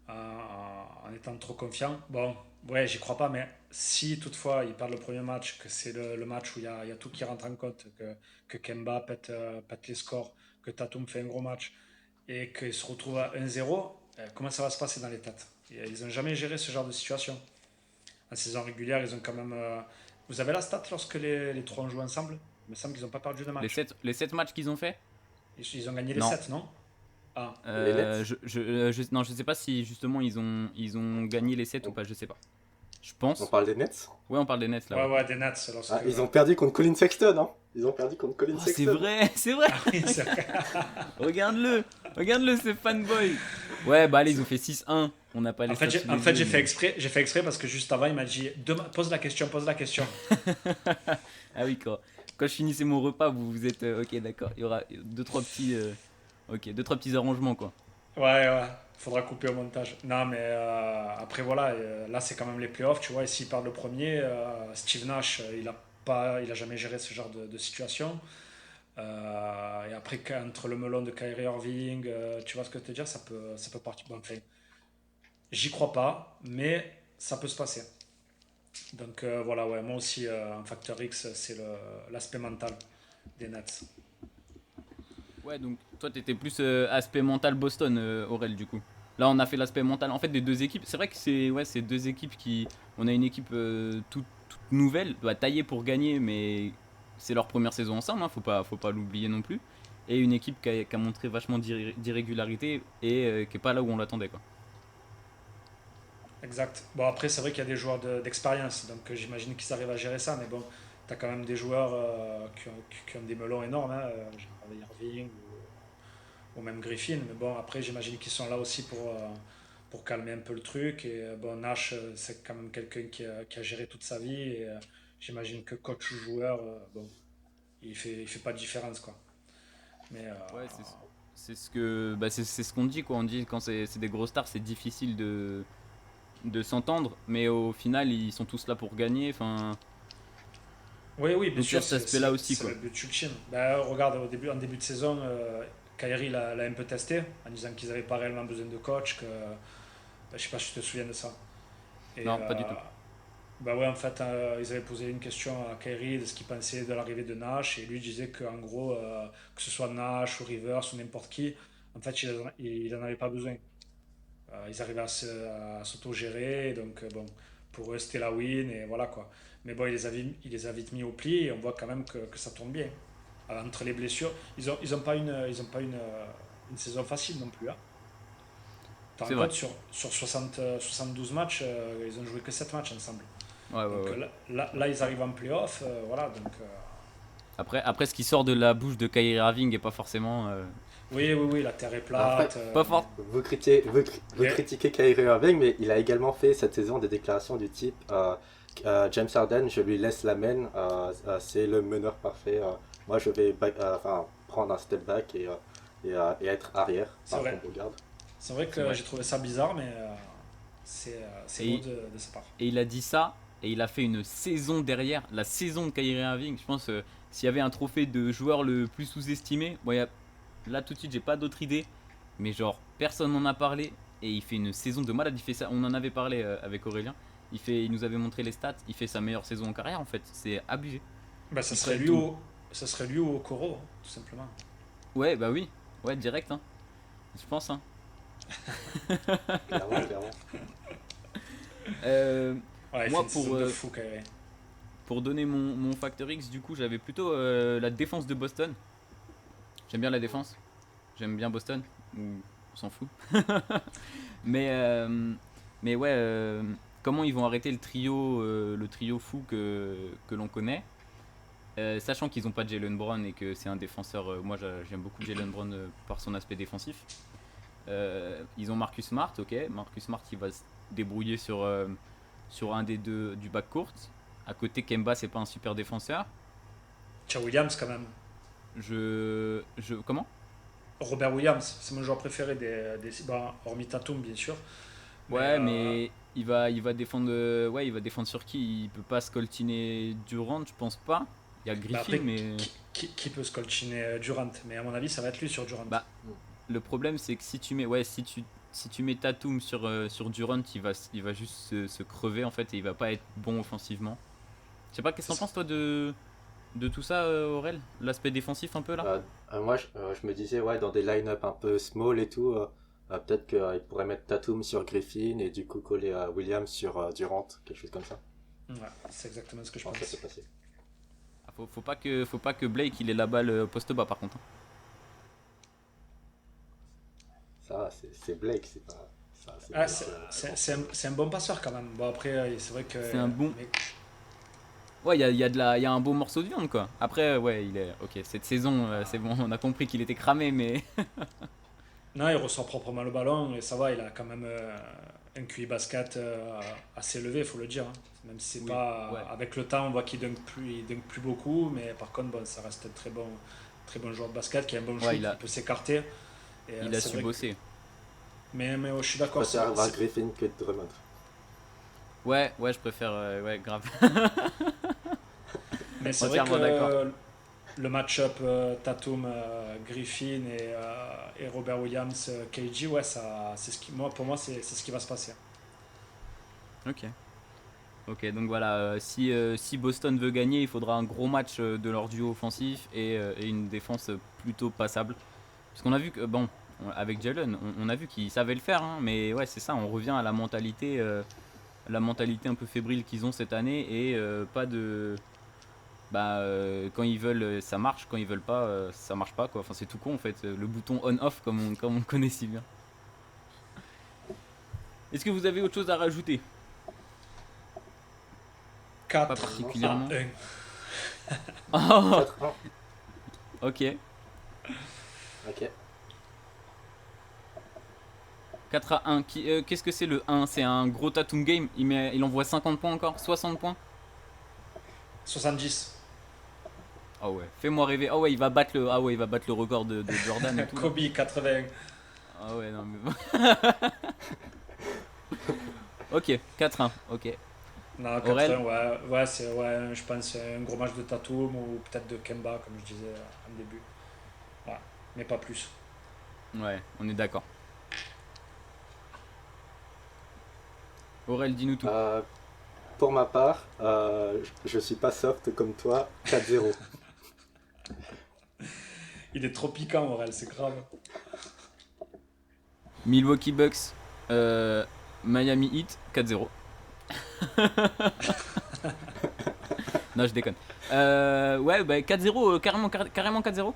[SPEAKER 3] en étant trop confiant. Bon, ouais, j'y crois pas, mais si toutefois ils perdent le premier match, que c'est le match où il y a tout qui rentre en compte, que Kemba pète les scores, que Tatum fait un gros match et qu'ils se retrouvent à 1-0, comment ça va se passer dans les têtes? Et ils n'ont jamais géré ce genre de situation. En saison régulière, ils ont quand même. Vous avez la stat lorsque les trois ont joué ensemble? Il me semble qu'ils n'ont pas perdu de
[SPEAKER 1] Les
[SPEAKER 3] match.
[SPEAKER 1] 7 matchs qu'ils ont fait.
[SPEAKER 3] Ils ont gagné les
[SPEAKER 1] Non.
[SPEAKER 3] 7, non? Ah,
[SPEAKER 2] Les Nets?
[SPEAKER 1] Non, je sais pas si justement ils ont gagné les 7 ou
[SPEAKER 2] on,
[SPEAKER 1] pas, je sais pas. Je
[SPEAKER 2] on
[SPEAKER 1] pense.
[SPEAKER 2] parle des Nets?
[SPEAKER 1] Ouais, on parle des Nets là,
[SPEAKER 3] ouais,
[SPEAKER 1] ouais.
[SPEAKER 3] ouais, des Nets lorsque.
[SPEAKER 2] Ils ont perdu contre Colin Sexton, hein. Ils ont perdu contre Colin
[SPEAKER 1] Oh, c'est
[SPEAKER 2] Sexton.
[SPEAKER 1] vrai, c'est vrai.
[SPEAKER 3] Ah oui, c'est vrai.
[SPEAKER 1] Regarde-le, regarde-le, ce fanboy. Ouais, bah allez, ils ont fait 6-1. On n'a pas
[SPEAKER 3] En
[SPEAKER 1] les
[SPEAKER 3] fait,
[SPEAKER 1] stats sous
[SPEAKER 3] en
[SPEAKER 1] les
[SPEAKER 3] fait
[SPEAKER 1] yeux,
[SPEAKER 3] j'ai fait
[SPEAKER 1] mais.
[SPEAKER 3] exprès, j'ai fait exprès parce que juste avant, il m'a dit pose la question, pose la question.
[SPEAKER 1] Ah oui, quand je finissais mon repas, vous êtes. Ok, d'accord. Il y aura deux, trois petits. Ok, deux, trois petits arrangements, quoi.
[SPEAKER 3] Ouais, ouais, faudra couper au montage. Non, mais après, voilà, là, c'est quand même les playoffs, tu vois. Et s'il part le premier, Steve Nash, il a jamais géré ce genre de situation. Et après, entre le melon de Kyrie Irving, tu vois ce que je veux te dire, ça peut partir. Bon, enfin, j'y crois pas, mais ça peut se passer. Donc voilà, ouais, moi aussi, un facteur X, c'est l'aspect mental des Nets.
[SPEAKER 1] Ouais, donc toi, t'étais plus aspect mental Boston, Aurel, du coup. Là, on a fait l'aspect mental, en fait, des deux équipes. C'est vrai que c'est deux équipes qui. On a une équipe toute nouvelle, bah, taillée pour gagner, mais c'est leur première saison ensemble, hein, faut pas l'oublier non plus. Et une équipe qui a montré vachement d'irrégularité et qui est pas là où on l'attendait, quoi.
[SPEAKER 3] Exact. Bon, après, c'est vrai qu'il y a des joueurs d'expérience, donc j'imagine qu'ils arrivent à gérer ça, mais bon, tu as quand même des joueurs qui ont des melons énormes, hein, genre Irving ou même Griffin, mais bon, après, j'imagine qu'ils sont là aussi pour calmer un peu le truc. Et bon, Nash, c'est quand même quelqu'un qui a géré toute sa vie, et j'imagine que coach ou joueur, bon, il fait pas de différence, quoi. Mais
[SPEAKER 1] Ouais, c'est ce que c'est ce qu'on dit, quoi. On dit quand c'est des grosses stars, c'est difficile de s'entendre, mais au final, ils sont tous là pour gagner. Enfin,
[SPEAKER 3] oui, oui, bien
[SPEAKER 1] donc il y a
[SPEAKER 3] sûr,
[SPEAKER 1] cet
[SPEAKER 3] c'est c'est
[SPEAKER 1] aspect-là
[SPEAKER 3] le,
[SPEAKER 1] aussi,
[SPEAKER 3] c'est
[SPEAKER 1] quoi.
[SPEAKER 3] le but ultime. Ben, regarde, en début de saison, Kyrie l'a un peu testé en disant qu'ils n'avaient pas réellement besoin de coach, que ben, je sais pas si tu te souviens de ça. Et
[SPEAKER 1] Non, pas du tout.
[SPEAKER 3] bah ouais, en fait, ils avaient posé une question à Kyrie de ce qu'il pensait de l'arrivée de Nash, et lui disait qu'en gros, que ce soit Nash ou Rivers ou n'importe qui, en fait, il en avait pas besoin. Ils arrivaient à s'auto-gérer, et donc bon, pour eux, c'était la win, et voilà quoi. Mais bon, il les a vite mis au pli, et on voit quand même que ça tourne bien. Entre les blessures, ils ont pas une saison facile non plus, hein. T'as
[SPEAKER 1] C'est
[SPEAKER 3] un
[SPEAKER 1] vrai.
[SPEAKER 3] code sur 72 matchs, ils ont joué que 7 matchs ensemble.
[SPEAKER 1] Ouais, ouais,
[SPEAKER 3] Donc
[SPEAKER 1] ouais.
[SPEAKER 3] là, ils arrivent en playoff, voilà. Donc,
[SPEAKER 1] Après, ce qui sort de la bouche de Kyrie Irving est pas forcément.
[SPEAKER 3] oui, oui, oui, la terre est
[SPEAKER 2] Après,
[SPEAKER 3] plate.
[SPEAKER 1] Pas
[SPEAKER 3] Mais,
[SPEAKER 1] fort.
[SPEAKER 2] vous
[SPEAKER 3] mais-
[SPEAKER 2] critiquez Kyrie Irving, mais il a également fait cette saison des déclarations du type James Harden, je lui laisse la main, c'est le meneur parfait. Moi, je vais enfin, prendre un step back et être arrière,
[SPEAKER 3] c'est
[SPEAKER 2] enfin,
[SPEAKER 3] vrai.
[SPEAKER 2] combo garde.
[SPEAKER 3] C'est vrai
[SPEAKER 1] C'est
[SPEAKER 3] que
[SPEAKER 1] vrai.
[SPEAKER 3] j'ai trouvé ça bizarre, mais c'est beau
[SPEAKER 1] Et,
[SPEAKER 3] de sa part.
[SPEAKER 1] et il a dit ça, et il a fait une saison derrière, la saison de Kyrie Irving. Je pense s'il y avait un trophée de joueur le plus sous-estimé, bon, là tout de suite, j'ai pas d'autre idée, mais genre, personne n'en a parlé, et il fait une saison de malade. Il fait ça, on en avait parlé avec Aurélien. Il nous avait montré les stats, il fait sa meilleure saison en carrière en fait, c'est abusé.
[SPEAKER 3] Bah, ça
[SPEAKER 1] Il
[SPEAKER 3] serait
[SPEAKER 1] prête
[SPEAKER 3] lui
[SPEAKER 1] tout.
[SPEAKER 3] ou ça serait lui ou Okoro, tout simplement.
[SPEAKER 1] Ouais, bah oui, ouais, direct, hein. Je pense, hein.
[SPEAKER 2] Clairement, clairement.
[SPEAKER 1] Euh,
[SPEAKER 3] Ouais, il fait
[SPEAKER 1] moi,
[SPEAKER 3] une saison de fou, Kyrie.
[SPEAKER 1] pour donner mon facteur X, du coup, j'avais plutôt la défense de Boston. J'aime bien la défense. J'aime bien Boston. Ou on s'en fout. mais, euh, mais ouais, comment ils vont arrêter le trio fou que l'on connaît, sachant qu'ils n'ont pas Jalen Brown et que c'est un défenseur. Moi, j'aime beaucoup Jalen Brown par son aspect défensif. Ils ont Marcus Smart, ok. Marcus Smart, il va se débrouiller sur un des deux du backcourt. À côté, Kemba, c'est pas un super défenseur.
[SPEAKER 3] Tiens, Williams, quand même.
[SPEAKER 1] Comment?
[SPEAKER 3] Robert Williams, c'est mon joueur préféré bah, hormis Tatum, bien sûr. Mais
[SPEAKER 1] Ouais, mais il va défendre. Ouais, il va défendre sur qui? Il peut pas scoltiner Durant, je pense pas. Il y a
[SPEAKER 3] bah
[SPEAKER 1] Griffin,
[SPEAKER 3] après,
[SPEAKER 1] mais
[SPEAKER 3] qui peut se colchiner Durant? Mais à mon avis, ça va être lui sur Durant.
[SPEAKER 1] bah le problème c'est que si tu mets Tatum sur Durant, il va juste se crever en fait et il va pas être bon offensivement. Je sais pas, qu'est-ce que t'en penses toi de tout ça, Aurel? L'aspect défensif un peu là?
[SPEAKER 2] Moi, je me disais, ouais, dans des line-up un peu small et tout, peut-être qu'il pourrait mettre Tatum sur Griffin et du coup coller Williams sur Durant, quelque chose comme ça.
[SPEAKER 3] Ouais, c'est exactement ce que
[SPEAKER 2] Je
[SPEAKER 3] je
[SPEAKER 2] pense que ça
[SPEAKER 3] pense.
[SPEAKER 2] peut passer.
[SPEAKER 1] Ah, faut pas que Blake il ait la balle au poste bas par contre, hein.
[SPEAKER 2] Ça, c'est Blake, c'est pas. Ça, c'est
[SPEAKER 3] Ah,
[SPEAKER 2] Blake.
[SPEAKER 3] c'est un bon passeur quand même. Bon, après, c'est vrai que.
[SPEAKER 1] C'est un bon.
[SPEAKER 3] Mais,
[SPEAKER 1] Ouais, il y a un beau morceau de viande quoi. Après, ouais, il est. Ok, cette saison, c'est bon, on a compris qu'il était cramé, mais.
[SPEAKER 3] Non, il ressort proprement le ballon et ça va, il a quand même un QI basket assez élevé, il faut le dire, hein. Même si c'est
[SPEAKER 1] Oui,
[SPEAKER 3] pas.
[SPEAKER 1] ouais.
[SPEAKER 3] Avec le temps, on voit qu'il dunk plus beaucoup, mais par contre, bon, ça reste un très bon joueur de basket qui a un bon
[SPEAKER 1] Ouais,
[SPEAKER 3] shoot, il peut s'écarter. Et
[SPEAKER 1] il a
[SPEAKER 3] c'est
[SPEAKER 1] su
[SPEAKER 3] vrai que.
[SPEAKER 1] bosser.
[SPEAKER 3] Mais je suis
[SPEAKER 2] Je
[SPEAKER 3] d'accord,
[SPEAKER 2] préfère avoir Griffin que Drummond.
[SPEAKER 1] Ouais, ouais, je préfère. Ouais, grave.
[SPEAKER 3] mais c'est vrai
[SPEAKER 1] Entièrement d'accord.
[SPEAKER 3] que le match-up Tatum, Griffin et Robert Williams, KG, ouais, c'est pour moi, c'est ce qui va se passer.
[SPEAKER 1] Ok. Ok, donc voilà, si Boston veut gagner, il faudra un gros match de leur duo offensif et une défense plutôt passable. Parce qu'on a vu que, bon, avec Jalen, on a vu qu'il savait le faire, hein, mais ouais, c'est ça, on revient à la mentalité un peu fébrile qu'ils ont cette année et pas de. Bah, quand ils veulent, ça marche, quand ils veulent pas, ça marche pas, quoi. Enfin, c'est tout con en fait, le bouton on-off comme on le connaît si bien. Est-ce que vous avez autre chose à rajouter? Pas
[SPEAKER 3] 4
[SPEAKER 2] Non, c'est
[SPEAKER 3] à
[SPEAKER 1] particulièrement.
[SPEAKER 3] 1.
[SPEAKER 1] Oh,
[SPEAKER 2] 4-1.
[SPEAKER 1] ok.
[SPEAKER 2] Ok.
[SPEAKER 1] 4 à 1. Qu'est-ce que c'est le 1? C'est un gros Tatum game. Il envoie 50 points encore? 60 points?
[SPEAKER 3] 70.
[SPEAKER 1] Ah ouais, fais-moi rêver. Ah ouais, il va battre le record de Jordan et tout là.
[SPEAKER 3] Kobe 80.
[SPEAKER 1] Ah ouais, non mais bon. Ok, 4-1. Ok.
[SPEAKER 3] Non,
[SPEAKER 1] Aurel?
[SPEAKER 3] 80, ouais, ouais, je pense un gros match de Tatum ou peut-être de Kemba, comme je disais en début. Ouais, mais pas plus.
[SPEAKER 1] Ouais, on est d'accord. Aurel, dis-nous tout.
[SPEAKER 2] Euh, pour ma part, je suis pas soft comme toi. 4-0.
[SPEAKER 3] Il est trop piquant, Aurel, c'est grave.
[SPEAKER 1] Milwaukee Bucks, Miami Heat, 4-0. Non, je déconne. Ouais, bah 4-0, carrément 4-0.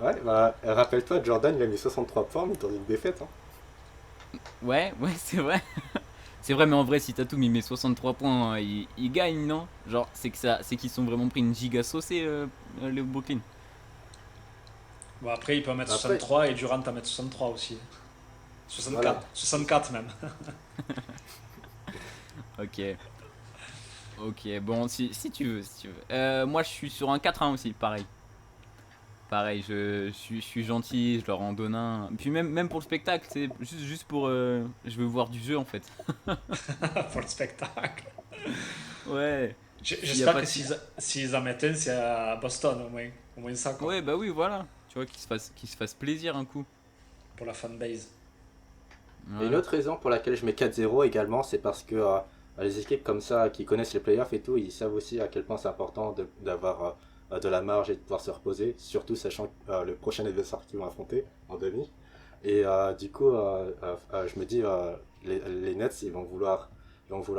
[SPEAKER 2] Ouais, bah, rappelle-toi, Jordan, il a mis 63 points, mais dans une défaite. Hein.
[SPEAKER 1] Ouais, ouais, c'est vrai. C'est vrai, mais en vrai, si Tatum il met 63 points, il gagne, non? Genre, c'est qu'ils sont vraiment pris une giga saucée, les Brooklyn.
[SPEAKER 3] Bon, après, il peut en mettre
[SPEAKER 2] Après,
[SPEAKER 3] 63 et Durant en mettre 63 aussi.
[SPEAKER 2] voilà.
[SPEAKER 3] 64 même.
[SPEAKER 1] Ok, ok, bon, si tu veux, si tu veux. Moi, je suis sur un 4-1 aussi, pareil. Pareil, je suis gentil, je leur en donne un. Puis même pour le spectacle, c'est juste pour. Je veux voir du jeu en fait.
[SPEAKER 3] Pour le spectacle.
[SPEAKER 1] Ouais, s'il y a
[SPEAKER 3] J'espère
[SPEAKER 1] pas
[SPEAKER 3] que
[SPEAKER 1] de.
[SPEAKER 3] s'ils en mettent un, c'est à Boston au moins. Au moins ça, quoi.
[SPEAKER 1] Ouais, bah oui, voilà. Tu vois, qu'ils se fasse plaisir un coup.
[SPEAKER 3] Pour la fanbase.
[SPEAKER 2] Et une
[SPEAKER 1] Voilà.
[SPEAKER 2] autre raison pour laquelle je mets 4-0 également, c'est parce que les équipes comme ça, qui connaissent les playoffs et tout, ils savent aussi à quel point c'est important d'avoir de la marge et de pouvoir se reposer, surtout sachant le prochain adversaire qu'ils vont affronter en demi. Et du coup, je me dis, les Nets, ils vont vouloir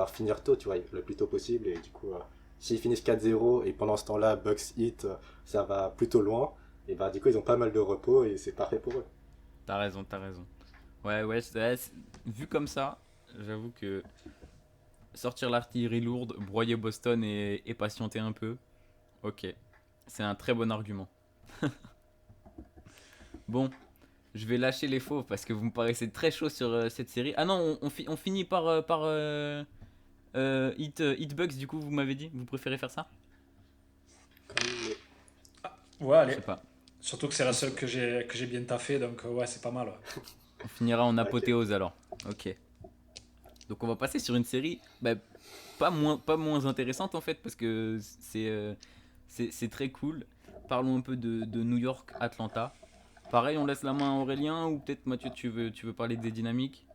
[SPEAKER 2] finir tôt, tu vois, le plus tôt possible. Et du coup, s'ils finissent 4-0 et pendant ce temps-là, Bucks Heat, ça va plutôt loin, et bah du coup, ils ont pas mal de repos et c'est parfait pour eux.
[SPEAKER 1] T'as raison, t'as raison. Ouais, ouais, vu comme ça, j'avoue que sortir l'artillerie lourde, broyer Boston et patienter un peu, ok. C'est un très bon argument. Bon, je vais lâcher les faux parce que vous me paraissez très chaud sur cette série. Ah non, on finit par Hit Bugs, du coup, vous m'avez dit? Vous préférez faire ça?
[SPEAKER 2] Comme les-
[SPEAKER 3] Ouais,
[SPEAKER 1] Je
[SPEAKER 3] allez.
[SPEAKER 1] sais pas.
[SPEAKER 3] Surtout que c'est la
[SPEAKER 1] On,
[SPEAKER 3] seule que j'ai bien taffé, donc ouais, c'est pas mal. Ouais.
[SPEAKER 1] on finira en
[SPEAKER 2] Ok.
[SPEAKER 1] apothéose alors. Ok. Donc on va passer sur une série bah, pas moins intéressante en fait parce que c'est très cool. Parlons un peu de New York, Atlanta. Pareil, on laisse la main à Aurélien ou peut-être Mathieu, tu veux parler des dynamiques?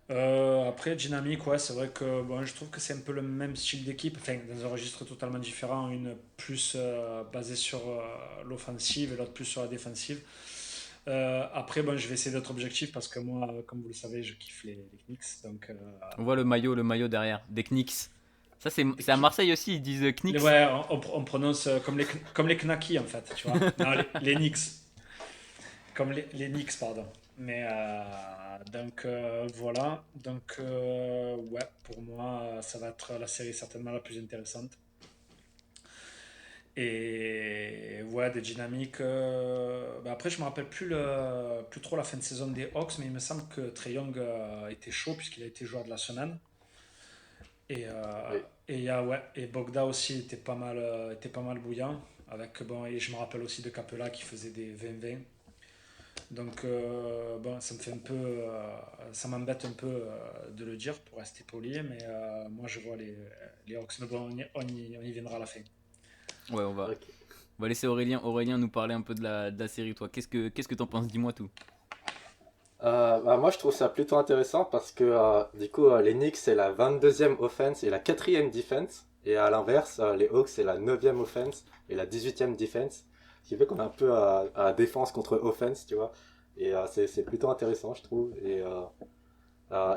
[SPEAKER 3] Après, dynamique, ouais, c'est vrai que bon, je trouve que c'est un peu le même style d'équipe, enfin, dans un registre totalement différent, une plus basée sur l'offensive et l'autre plus sur la défensive. Après, bon, je vais essayer d'être objectif parce que moi, comme vous le savez, je kiffe les Knicks. Donc,
[SPEAKER 1] On voit le maillot derrière, des Knicks. Ça,
[SPEAKER 3] les
[SPEAKER 1] c'est à
[SPEAKER 3] Ki-
[SPEAKER 1] Marseille aussi, ils disent Knicks.
[SPEAKER 3] ouais, on prononce comme les Knacky en fait, tu vois. Non, les Knicks. Comme les Knicks, pardon. Mais donc voilà. Donc ouais, pour moi, ça va être la série certainement la plus intéressante. Et ouais, des dynamiques. Bah après, je me rappelle plus trop la fin de saison des Hawks, mais il me semble que Trae Young était chaud puisqu'il a été joueur de la semaine. Et,
[SPEAKER 2] Oui.
[SPEAKER 3] ouais, et Bogda aussi était pas mal bouillant. Avec, bon, et je me rappelle aussi de Capella qui faisait des 20-20. Donc, bon, ça m'embête un peu de le dire pour rester poli, mais moi je vois les Hawks. Mais bon, on y viendra à la fin.
[SPEAKER 1] Ouais,
[SPEAKER 2] Ok.
[SPEAKER 1] on va laisser Aurélien nous parler un peu de la série, toi. Qu'est-ce que t'en penses? Dis-moi tout.
[SPEAKER 2] Bah, moi, je trouve ça plutôt intéressant parce que du coup, les Knicks, c'est la 22e offense et la 4e defense. Et à l'inverse, les Hawks, c'est la 9e offense et la 18e defense. Ce qui fait qu'on est un peu à défense contre offense, tu vois. Et c'est plutôt intéressant, je trouve.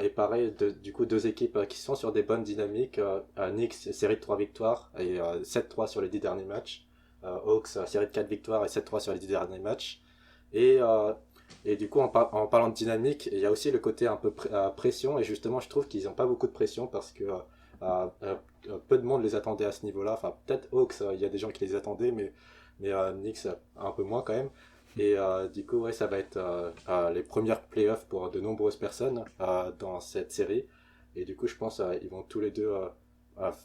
[SPEAKER 2] Et pareil, du coup, deux équipes qui sont sur des bonnes dynamiques. Knicks, série de 3 victoires et 7-3 sur les 10 derniers matchs. Hawks, série de 4 victoires et 7-3 sur les 10 derniers matchs. Et, euh, et du coup, en parlant de dynamique, il y a aussi le côté un peu pression. Et justement, je trouve qu'ils n'ont pas beaucoup de pression parce que euh, euh, peu de monde les attendait à ce niveau-là. Enfin, peut-être Hawks, il y a des gens qui les attendaient, mais Knicks, un peu moins quand même. Et du coup, ouais, ça va être les premières playoffs pour de nombreuses personnes dans cette série. Et du coup, je pense qu'ils vont tous les deux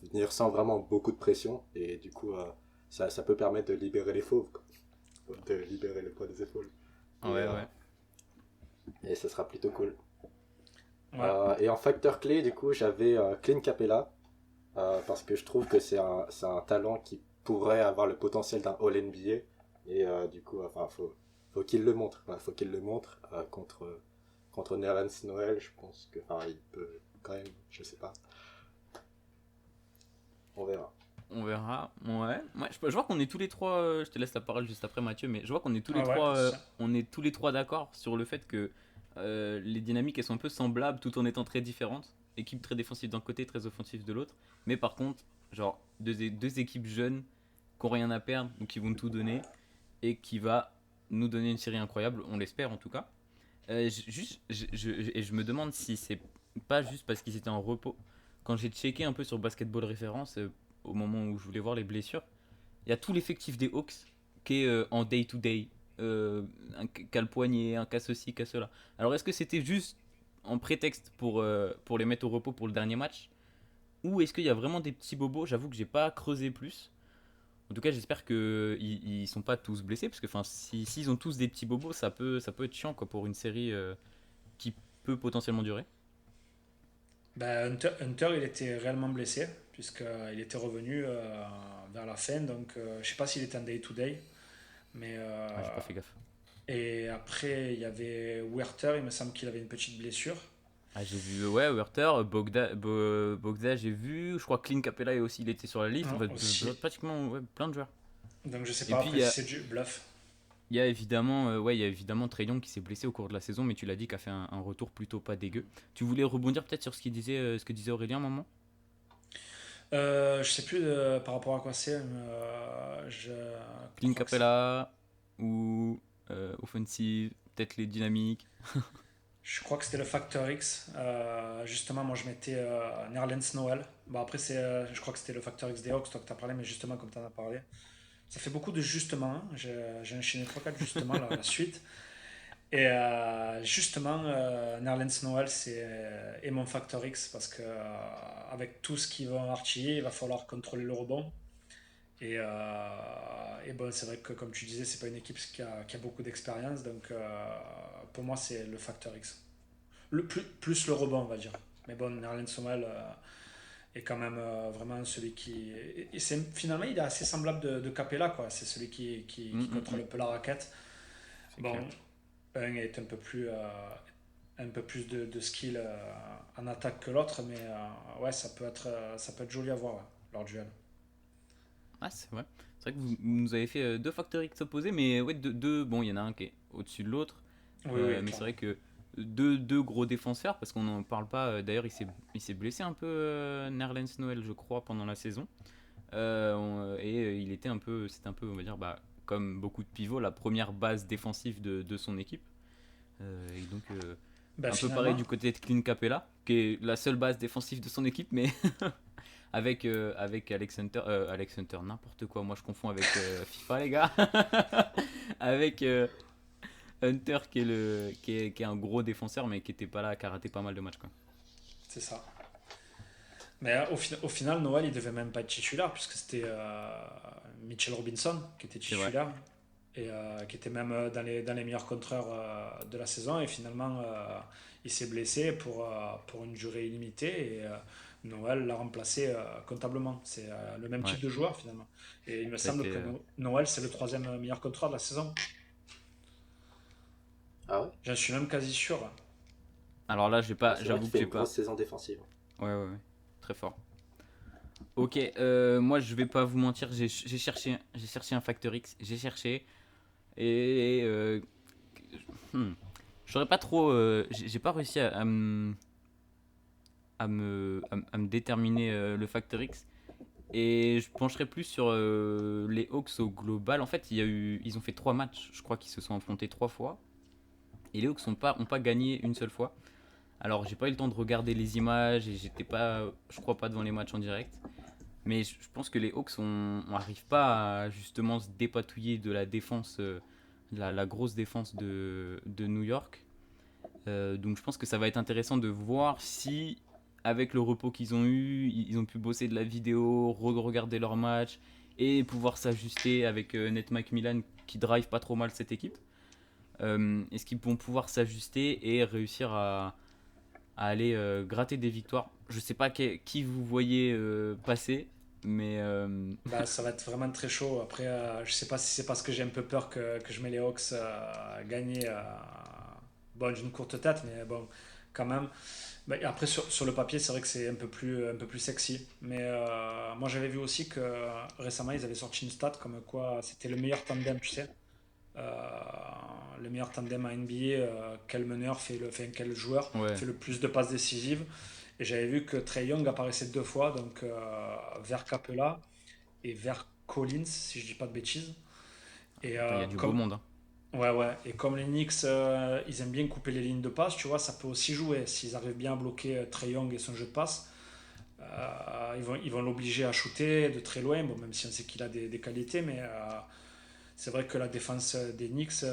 [SPEAKER 2] venir sans vraiment beaucoup de pression. Et du coup, ça peut permettre de libérer les fauves, quoi. De libérer le poids des épaules. Et,
[SPEAKER 1] Ouais, ouais.
[SPEAKER 2] et ça sera plutôt cool.
[SPEAKER 3] Ouais.
[SPEAKER 2] Et en facteur clé, du coup, j'avais Clint Capella, parce que je trouve que c'est un talent qui pourrait avoir le potentiel d'un All-NBA. Et du coup, enfin, faut qu'il le montre. Faut qu'il le montre contre Nerlens Noël. Je pense que, enfin, il peut quand même, je sais pas. On verra.
[SPEAKER 1] On verra. Ouais. Je vois qu'on est tous les trois. Je te laisse la parole juste après Mathieu, mais je vois qu'on est tous les
[SPEAKER 3] Ah ouais,
[SPEAKER 1] trois. On est tous les trois d'accord sur le fait que les dynamiques elles sont un peu semblables tout en étant très différentes. Équipe très défensive d'un côté, très offensive de l'autre. Mais par contre, genre deux équipes jeunes qui n'ont rien à perdre, donc qui vont tout donner et qui va nous donner une série incroyable. On l'espère en tout cas. Juste, et je me demande si c'est pas juste parce qu'ils étaient en repos. Quand j'ai checké un peu sur Basketball Référence, au moment où je voulais voir les blessures, il y a tout l'effectif des Hawks qui est en day-to-day. Un cas le poignet, un cas ceci, cas cela. Alors est-ce que c'était juste en prétexte pour les mettre au repos pour le dernier match? Ou est-ce qu'il y a vraiment des petits bobos? J'avoue que j'ai pas creusé plus. En tout cas, j'espère qu'ils ils sont pas tous blessés, parce que s'ils ont tous des petits bobos, ça peut être chiant quoi, pour une série qui peut potentiellement durer.
[SPEAKER 3] Ben, Hunter, il était réellement blessé, puisqu'il était revenu vers la fin. Donc, je sais pas s'il était en day-to-day. Mais,
[SPEAKER 1] Ah, j'ai pas fait gaffe.
[SPEAKER 3] et après, il y avait Werther, il me semble qu'il avait une petite blessure.
[SPEAKER 1] Ah, j'ai vu, ouais, Werther, Bogda, j'ai vu. Je crois que Clint Capella aussi, il était sur la liste. En
[SPEAKER 3] Hein,
[SPEAKER 1] fait,
[SPEAKER 3] aussi.
[SPEAKER 1] pratiquement ouais, plein de joueurs.
[SPEAKER 3] Donc, je sais
[SPEAKER 1] Et
[SPEAKER 3] pas
[SPEAKER 1] puis,
[SPEAKER 3] après si c'est du bluff.
[SPEAKER 1] il y a évidemment Trae Young qui s'est blessé au cours de la saison, mais tu l'as dit, qui a fait un retour plutôt pas dégueu. Tu voulais rebondir peut-être sur ce que disait Aurélien à un moment?
[SPEAKER 3] Je sais plus par rapport à quoi c'est. Mais, je
[SPEAKER 1] Clint
[SPEAKER 3] crois que c'est.
[SPEAKER 1] Capella ou offensive, peut-être les dynamiques.
[SPEAKER 3] Je crois que c'était le Factor X. Justement, moi je mettais Nerlens Noel. Bon, après, je crois que c'était le Factor X des Hawks, toi que tu as parlé, mais justement, comme tu en as parlé, ça fait beaucoup de justements, hein. J'ai enchaîné trois quatre justements là, à la suite. Et justement, Nerlens Noel est mon Factor X parce que avec tout ce qu'ils vont artiller, il va falloir contrôler le rebond. Et bon, c'est vrai que comme tu disais, c'est pas une équipe qui a beaucoup d'expérience, donc pour moi, c'est le Factor X. Plus le rebond, on va dire. Mais bon, Nerlens Noel est quand même vraiment celui qui. Et finalement, il est assez semblable de Capella, quoi. C'est celui qui contrôle un peu la raquette.
[SPEAKER 1] C'est
[SPEAKER 3] Bon,
[SPEAKER 1] clair.
[SPEAKER 3] un est un peu plus de skill en attaque que l'autre, mais ouais, ça peut être joli à voir ouais, leur duel.
[SPEAKER 1] Ah, c'est vrai. C'est vrai que vous nous avez fait deux Factor X opposés, mais ouais, bon, il y en a un qui est au-dessus de l'autre.
[SPEAKER 3] Oui, oui,
[SPEAKER 1] Mais c'est
[SPEAKER 3] clairement.
[SPEAKER 1] vrai que deux gros défenseurs, parce qu'on n'en parle pas. D'ailleurs, il s'est blessé un peu, Nerlens Noël, je crois, pendant la saison. Il était c'était un peu, on va dire, bah, comme beaucoup de pivots, la première base défensive de son équipe. Et donc,
[SPEAKER 3] Ben,
[SPEAKER 1] un peu pareil
[SPEAKER 3] finalement,
[SPEAKER 1] du côté de Clint Capella, qui est la seule base défensive de son équipe, mais avec Alex Hunter, n'importe quoi, moi je confonds avec FIFA les gars, avec Hunter qui est un gros défenseur mais qui était pas là, qui a raté pas mal de matchs quoi.
[SPEAKER 3] C'est ça. Mais au final, Noël, il devait même pas être titulaire, puisque c'était Mitchell Robinson qui était
[SPEAKER 1] C'est vrai.
[SPEAKER 3] titulaire, et qui était même dans les meilleurs contreurs de la saison. Et finalement, il s'est blessé pour une durée illimitée. Et Noël l'a remplacé comptablement. C'est le même
[SPEAKER 1] Ouais,
[SPEAKER 3] type de joueur, finalement. Et il me
[SPEAKER 1] ça a
[SPEAKER 3] semble
[SPEAKER 1] été.
[SPEAKER 3] que Noël, c'est le troisième meilleur contreur de la saison.
[SPEAKER 2] Ah ouais?
[SPEAKER 3] J'en suis même quasi sûr.
[SPEAKER 1] Alors là,
[SPEAKER 2] Ah, c'est vrai
[SPEAKER 1] j'avoue
[SPEAKER 2] qu'il
[SPEAKER 1] que
[SPEAKER 2] fait
[SPEAKER 1] j'ai
[SPEAKER 2] une grosse
[SPEAKER 1] pas.
[SPEAKER 2] saison défensive.
[SPEAKER 1] Ouais, très fort. Ok, moi je vais pas vous mentir, j'ai cherché un facteur X, j'ai cherché et hmm, j'aurais pas trop, j'ai pas réussi à me déterminer le facteur X et je pencherais plus sur les Hawks au global. En fait, ils ont fait 3 matchs, je crois qu'ils se sont affrontés 3 fois et les Hawks ont pas gagné une seule fois. Alors j'ai pas eu le temps de regarder les images et j'étais pas, je crois pas devant les matchs en direct. Mais je pense que les Hawks, on n'arrive pas à justement se dépatouiller de la défense, la grosse défense de New York. Donc je pense que ça va être intéressant de voir si, avec le repos qu'ils ont eu, ils ont pu bosser de la vidéo, regarder leur match et pouvoir s'ajuster avec Nate McMillan qui drive pas trop mal cette équipe. Est-ce qu'ils vont pouvoir s'ajuster et réussir à aller gratter des victoires? Je sais pas qui vous voyez passer, mais
[SPEAKER 3] Bah, ça va être vraiment très chaud. Après, je sais pas si c'est parce que j'ai un peu peur que je mets les Hawks gagner bon, d'une courte tête, mais bon, quand même. Bah, et après, sur le papier, c'est vrai que c'est un peu plus sexy. Mais moi, j'avais vu aussi que récemment, ils avaient sorti une stat comme quoi c'était le meilleur tandem, tu sais. Euh, le meilleur tandem à NBA, quel meneur fait quel joueur
[SPEAKER 1] ouais,
[SPEAKER 3] fait le plus de passes décisives. Et j'avais vu que Trey Young apparaissait 2 fois, donc vers Capella et vers Collins, si je dis pas de bêtises. Et
[SPEAKER 1] il y a du beau monde, hein.
[SPEAKER 3] et comme les Knicks, ils aiment bien couper les lignes de passe, tu vois, ça peut aussi jouer. S'ils arrivent bien à bloquer Trae Young et son jeu de passe, ils vont l'obliger à shooter de très loin, bon, même si on sait qu'il a des qualités, mais c'est vrai que la défense des Knicks,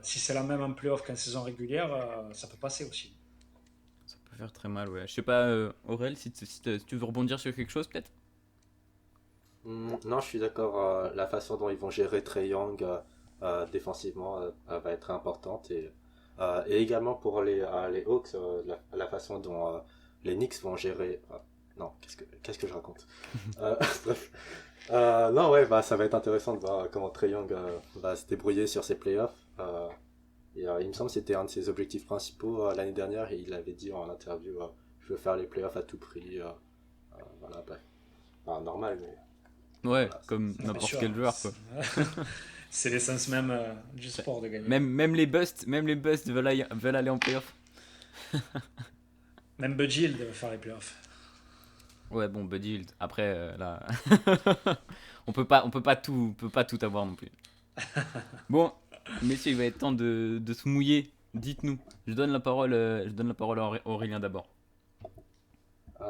[SPEAKER 3] si c'est la même en playoff qu'en saison régulière, ça peut passer aussi.
[SPEAKER 1] Ça peut faire très mal, ouais. Je sais pas, Aurel, si tu veux rebondir sur quelque chose, peut-être.
[SPEAKER 2] Non, je suis d'accord. La façon dont ils vont gérer Trae Young défensivement va être importante. Et également pour les Hawks, la façon dont les Knicks vont gérer. Non, qu'est-ce que je raconte? Bref. Non, ouais, bah, ça va être intéressant de voir comment Trae Young va se débrouiller sur ses playoffs. Il me semble que c'était un de ses objectifs principaux l'année dernière et il avait dit en interview je veux faire les playoffs à tout prix. Voilà, bref. Enfin, normal, mais
[SPEAKER 1] Ouais,
[SPEAKER 2] voilà.
[SPEAKER 1] comme
[SPEAKER 3] Non, bien
[SPEAKER 1] n'importe
[SPEAKER 3] sûr,
[SPEAKER 1] quel joueur, quoi.
[SPEAKER 3] c'est l'essence même du sport de gagner.
[SPEAKER 1] Même les busts veulent aller en playoff.
[SPEAKER 3] Même Buddy, il devait faire les playoffs.
[SPEAKER 1] Ouais, bon, Buddy Hield. Après, là, on peut pas tout avoir non plus. Bon, messieurs, il va être temps de se mouiller. Dites-nous. Je donne la parole à Aurélien d'abord.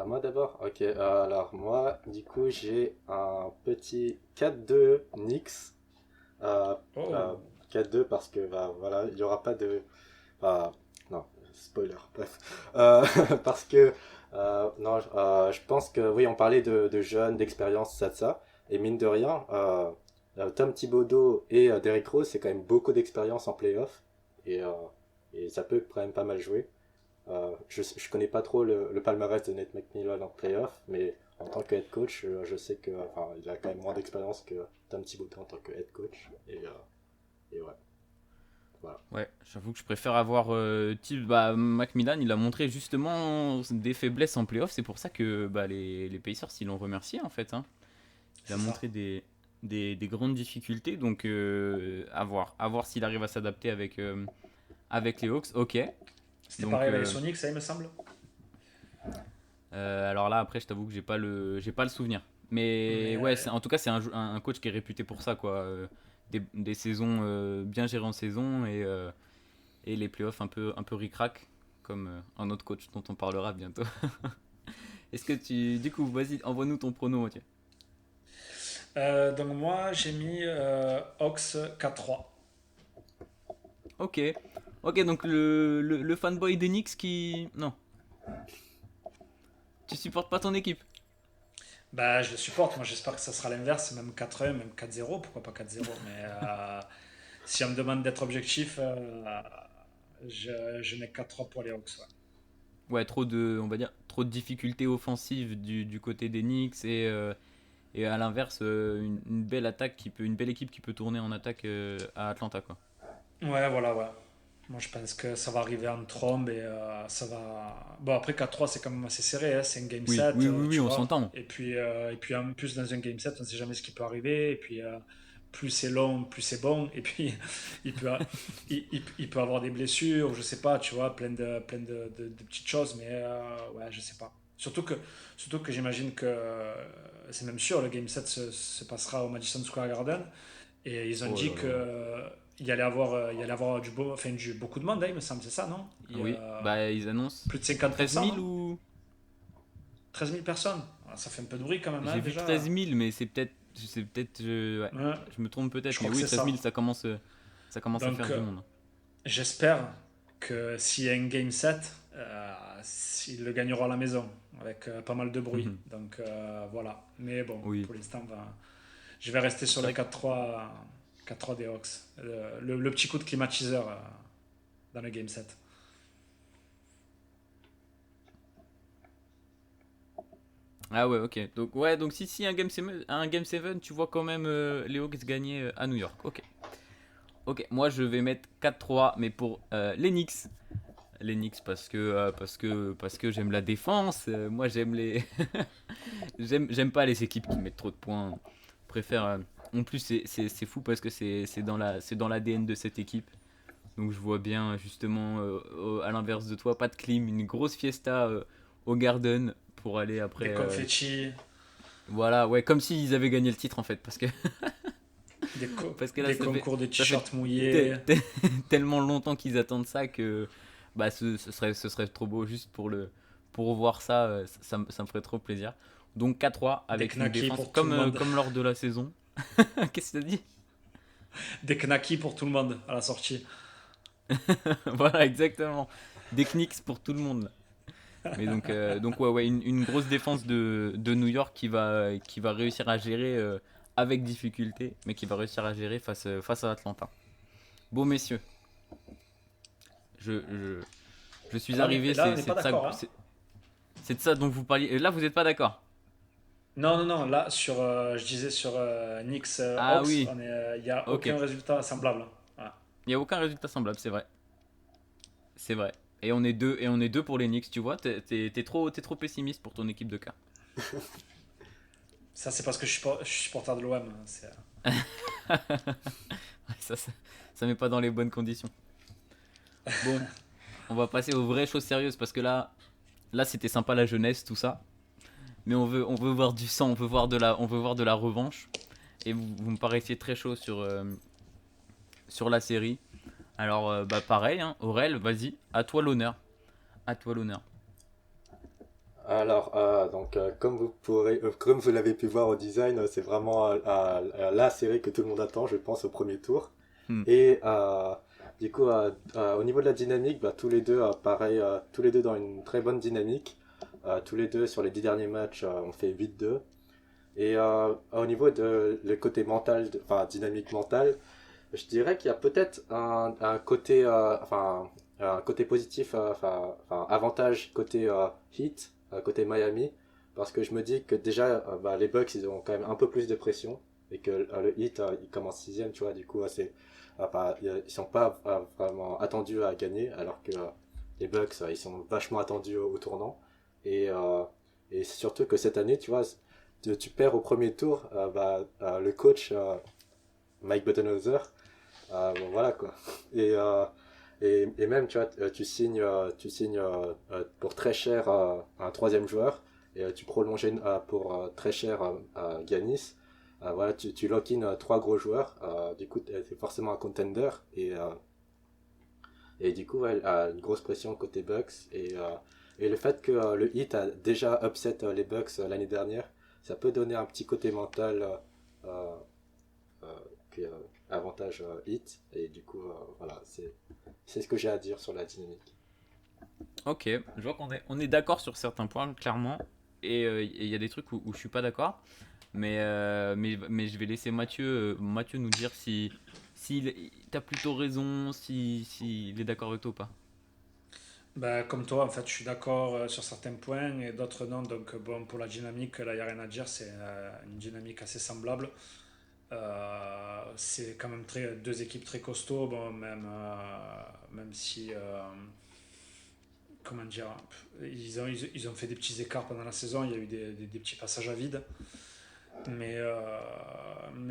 [SPEAKER 2] Moi d'abord, ok. Alors moi, du coup, j'ai un petit 4-2 Knicks. Euh, euh,
[SPEAKER 3] Oh,
[SPEAKER 2] 4-2 parce que bah, voilà, il n'y aura pas de. Bah, non, spoiler, bref. Parce que non, je pense que oui, on parlait de jeunes, d'expérience, ça. Et mine de rien, Tom Thibodeau et Derrick Rose, c'est quand même beaucoup d'expérience en playoff. Et, euh, et ça peut quand même pas mal jouer. Je connais pas trop le palmarès de Nate McMillan en playoff, mais en tant que head coach, je sais que enfin, il a quand même moins d'expérience que Tom Thibodeau en tant que head coach. Et ouais, voilà.
[SPEAKER 1] Ouais, j'avoue que je préfère avoir bah, Macmillan, il a montré justement des faiblesses en playoff, c'est pour ça que bah, les Pacers ils l'ont remercié en fait, hein. Il a
[SPEAKER 3] c'est ça.
[SPEAKER 1] montré des grandes difficultés, donc à voir s'il arrive à s'adapter avec les Hawks, ok.
[SPEAKER 3] C'était
[SPEAKER 1] Donc
[SPEAKER 3] pareil avec les Sonics, ça, il me semble.
[SPEAKER 1] alors là après je t'avoue que j'ai pas le souvenir. Mais ouais,
[SPEAKER 3] Mais
[SPEAKER 1] en tout cas c'est un coach qui est réputé pour ça quoi. Des saisons bien gérées en saison et les playoffs un peu ric-rac, comme un autre coach dont on parlera bientôt. Est-ce que du coup, vas-y, envoie-nous ton prono, Mathieu.
[SPEAKER 3] Donc moi, j'ai mis Hawks 4-3.
[SPEAKER 1] Ok. Ok, donc le fanboy d'Enix qui. Non, tu supportes pas ton équipe.
[SPEAKER 3] Bah, je le supporte. Moi, j'espère que ça sera l'inverse, même 4-1, même 4-0. Pourquoi pas 4-0? Mais si on me demande d'être objectif, je mets 4-3 pour les Hawks. Ouais.
[SPEAKER 1] Ouais, on va dire, trop de difficultés offensives du côté d'Enix et à l'inverse, une belle attaque une belle équipe qui peut tourner en attaque à Atlanta, quoi.
[SPEAKER 3] Ouais, voilà, ouais. Moi, je pense que ça va arriver en trombe et ça va. Bon, après 4-3, c'est quand même assez serré, hein. C'est un game
[SPEAKER 1] Oui,
[SPEAKER 3] 7,
[SPEAKER 1] oui, oui, oui,
[SPEAKER 3] tu
[SPEAKER 1] on
[SPEAKER 3] vois.
[SPEAKER 1] s'entend.
[SPEAKER 3] Et puis en plus, dans un game 7, on ne sait jamais ce qui peut arriver. Et puis, plus c'est long, plus c'est bon. Et puis, il peut, il peut avoir des blessures, je sais pas, tu vois, plein de petites choses. Mais ouais, je sais pas. Surtout que j'imagine que c'est même sûr, le game 7 se passera au Madison Square Garden. Et ils ont
[SPEAKER 1] Oh
[SPEAKER 3] dit
[SPEAKER 1] là
[SPEAKER 3] que
[SPEAKER 1] là.
[SPEAKER 3] il allait avoir beaucoup de monde, hein, il me semble, c'est ça, non? Il y
[SPEAKER 1] Oui,
[SPEAKER 3] a
[SPEAKER 1] bah ils annoncent
[SPEAKER 3] plus de
[SPEAKER 1] 13
[SPEAKER 3] 50%,
[SPEAKER 1] 000
[SPEAKER 3] non?
[SPEAKER 1] ou.
[SPEAKER 3] 13 000 personnes. Ah, ça fait un peu de bruit quand même, hein,
[SPEAKER 1] J'ai vu 13
[SPEAKER 3] déjà.
[SPEAKER 1] 000, mais c'est peut-être. Ouais,
[SPEAKER 3] Ouais,
[SPEAKER 1] je me trompe
[SPEAKER 3] je
[SPEAKER 1] peut-être, mais
[SPEAKER 3] crois que
[SPEAKER 1] oui,
[SPEAKER 3] c'est
[SPEAKER 1] 13 000,
[SPEAKER 3] ça.
[SPEAKER 1] ça commence à
[SPEAKER 3] Donc,
[SPEAKER 1] faire du monde.
[SPEAKER 3] j'espère que s'il y a un game set, ils le gagneront à la maison, avec pas mal de bruit. Donc, voilà. Mais bon,
[SPEAKER 1] Oui,
[SPEAKER 3] pour l'instant, je vais rester sur
[SPEAKER 1] c'est
[SPEAKER 3] le
[SPEAKER 1] vrai.
[SPEAKER 3] 4-3 des Hawks. Le petit coup de climatiseur dans le game set.
[SPEAKER 1] Ah ouais, ok. Donc, ouais, donc si un game 7, tu vois quand même les Hawks gagner à New York. Ok. Ok, moi je vais mettre 4-3, mais pour les Knicks. Les Knicks parce que j'aime la défense. Moi j'aime les. J'aime pas les équipes qui mettent trop de points. Je préfère. En plus, c'est fou parce que c'est dans l'ADN de cette équipe. Donc je vois bien justement à l'inverse de toi, pas de clim, une grosse fiesta au Garden pour aller après.
[SPEAKER 3] Des confettis,
[SPEAKER 1] Voilà, ouais, comme s'ils avaient gagné le titre en fait, parce que parce que là
[SPEAKER 3] des concours de
[SPEAKER 1] ça fait
[SPEAKER 3] t-shirts mouillés.
[SPEAKER 1] tellement longtemps qu'ils attendent ça que bah ce serait trop beau juste pour voir ça, ça me ferait trop plaisir. Donc 4-3
[SPEAKER 3] Des
[SPEAKER 1] avec une
[SPEAKER 3] knackis
[SPEAKER 1] défense
[SPEAKER 3] pour tout le
[SPEAKER 1] comme
[SPEAKER 3] monde.
[SPEAKER 1] comme lors de la saison. Qu'est-ce que tu as dit?
[SPEAKER 3] Des knackis pour tout le monde à la sortie.
[SPEAKER 1] Voilà, exactement. Des knicks pour tout le monde. Mais donc ouais, ouais, une grosse défense de New York qui va réussir à gérer avec difficulté, mais qui va réussir à gérer face à Atlanta. Bon, messieurs, je, je, je suis arrivé,
[SPEAKER 3] Là, on
[SPEAKER 1] c'est
[SPEAKER 3] n'est
[SPEAKER 1] c'est
[SPEAKER 3] pas
[SPEAKER 1] de ça,
[SPEAKER 3] d'accord, hein.
[SPEAKER 1] c'est de ça dont vous parliez. Et là, vous n'êtes pas d'accord?
[SPEAKER 3] Non, non, non. Là, je disais sur Knicks
[SPEAKER 1] Ah
[SPEAKER 3] Hawks,
[SPEAKER 1] oui,
[SPEAKER 3] il n'y a
[SPEAKER 1] ok.
[SPEAKER 3] aucun résultat semblable. Voilà.
[SPEAKER 1] Il n'y a aucun résultat semblable, c'est vrai. C'est vrai. Et on est deux pour les Knicks, tu vois. T'es trop pessimiste pour ton équipe de cas.
[SPEAKER 3] Ça, c'est parce que je suis supporter de l'OM.
[SPEAKER 1] Ça met pas dans les bonnes conditions. Bon, on va passer aux vraies choses sérieuses parce que là c'était sympa la jeunesse, tout ça. Mais on veut voir du sang, on veut voir de la revanche. Et vous me paraissiez très chaud sur la série. Alors, bah pareil, hein, Aurel, vas-y, à toi l'honneur. À toi l'honneur.
[SPEAKER 2] Alors, donc, comme vous l'avez pu voir au design, c'est vraiment la série que tout le monde attend, je pense, au premier tour.
[SPEAKER 1] Hmm.
[SPEAKER 2] Et du coup, au niveau de la dynamique, bah, tous les deux, pareil, tous les deux dans une très bonne dynamique. Tous les deux, sur les 10 derniers matchs, on fait 8-2. Et au niveau de le côté mental, enfin dynamique mentale, je dirais qu'il y a peut-être un côté, un côté positif, avantage côté Heat, côté Miami, parce que je me dis que déjà, bah, les Bucks, ils ont quand même un peu plus de pression, et que le Heat, il commence sixième, tu vois, du coup, ils sont pas vraiment attendus à gagner, alors que les Bucks, ils sont vachement attendus au tournant, et, euh, et c'est surtout que cette année, tu vois, tu perds au premier tour, le coach Mike Budenholzer, bon, voilà quoi. Et, euh, et même, tu vois, tu signes pour très cher un troisième joueur et tu prolonges pour très cher Giannis. Voilà, tu lock-in trois gros joueurs. Du coup, c'est forcément un contender. Et du coup, ouais, une grosse pression côté Bucks. Et Et le fait que le Heat a déjà upset les Bucks l'année dernière, ça peut donner un petit côté mental euh, qui avantage Heat. Et du coup, voilà, c'est ce que j'ai à dire sur la dynamique.
[SPEAKER 1] Ok, je vois on est d'accord sur certains points, clairement. Et il y a des trucs où je suis pas d'accord. Mais je vais laisser Mathieu nous dire si t'as plutôt raison, si il est d'accord avec toi ou pas.
[SPEAKER 3] Bah, comme toi, en fait, je suis d'accord sur certains points et d'autres non. Donc, bon, pour la dynamique, là, il n'y a rien à dire. C'est une dynamique assez semblable. C'est quand même deux équipes très costauds. Bon, même si, comment dire, ils ont fait des petits écarts pendant la saison. Il y a eu des petits passages à vide. Mais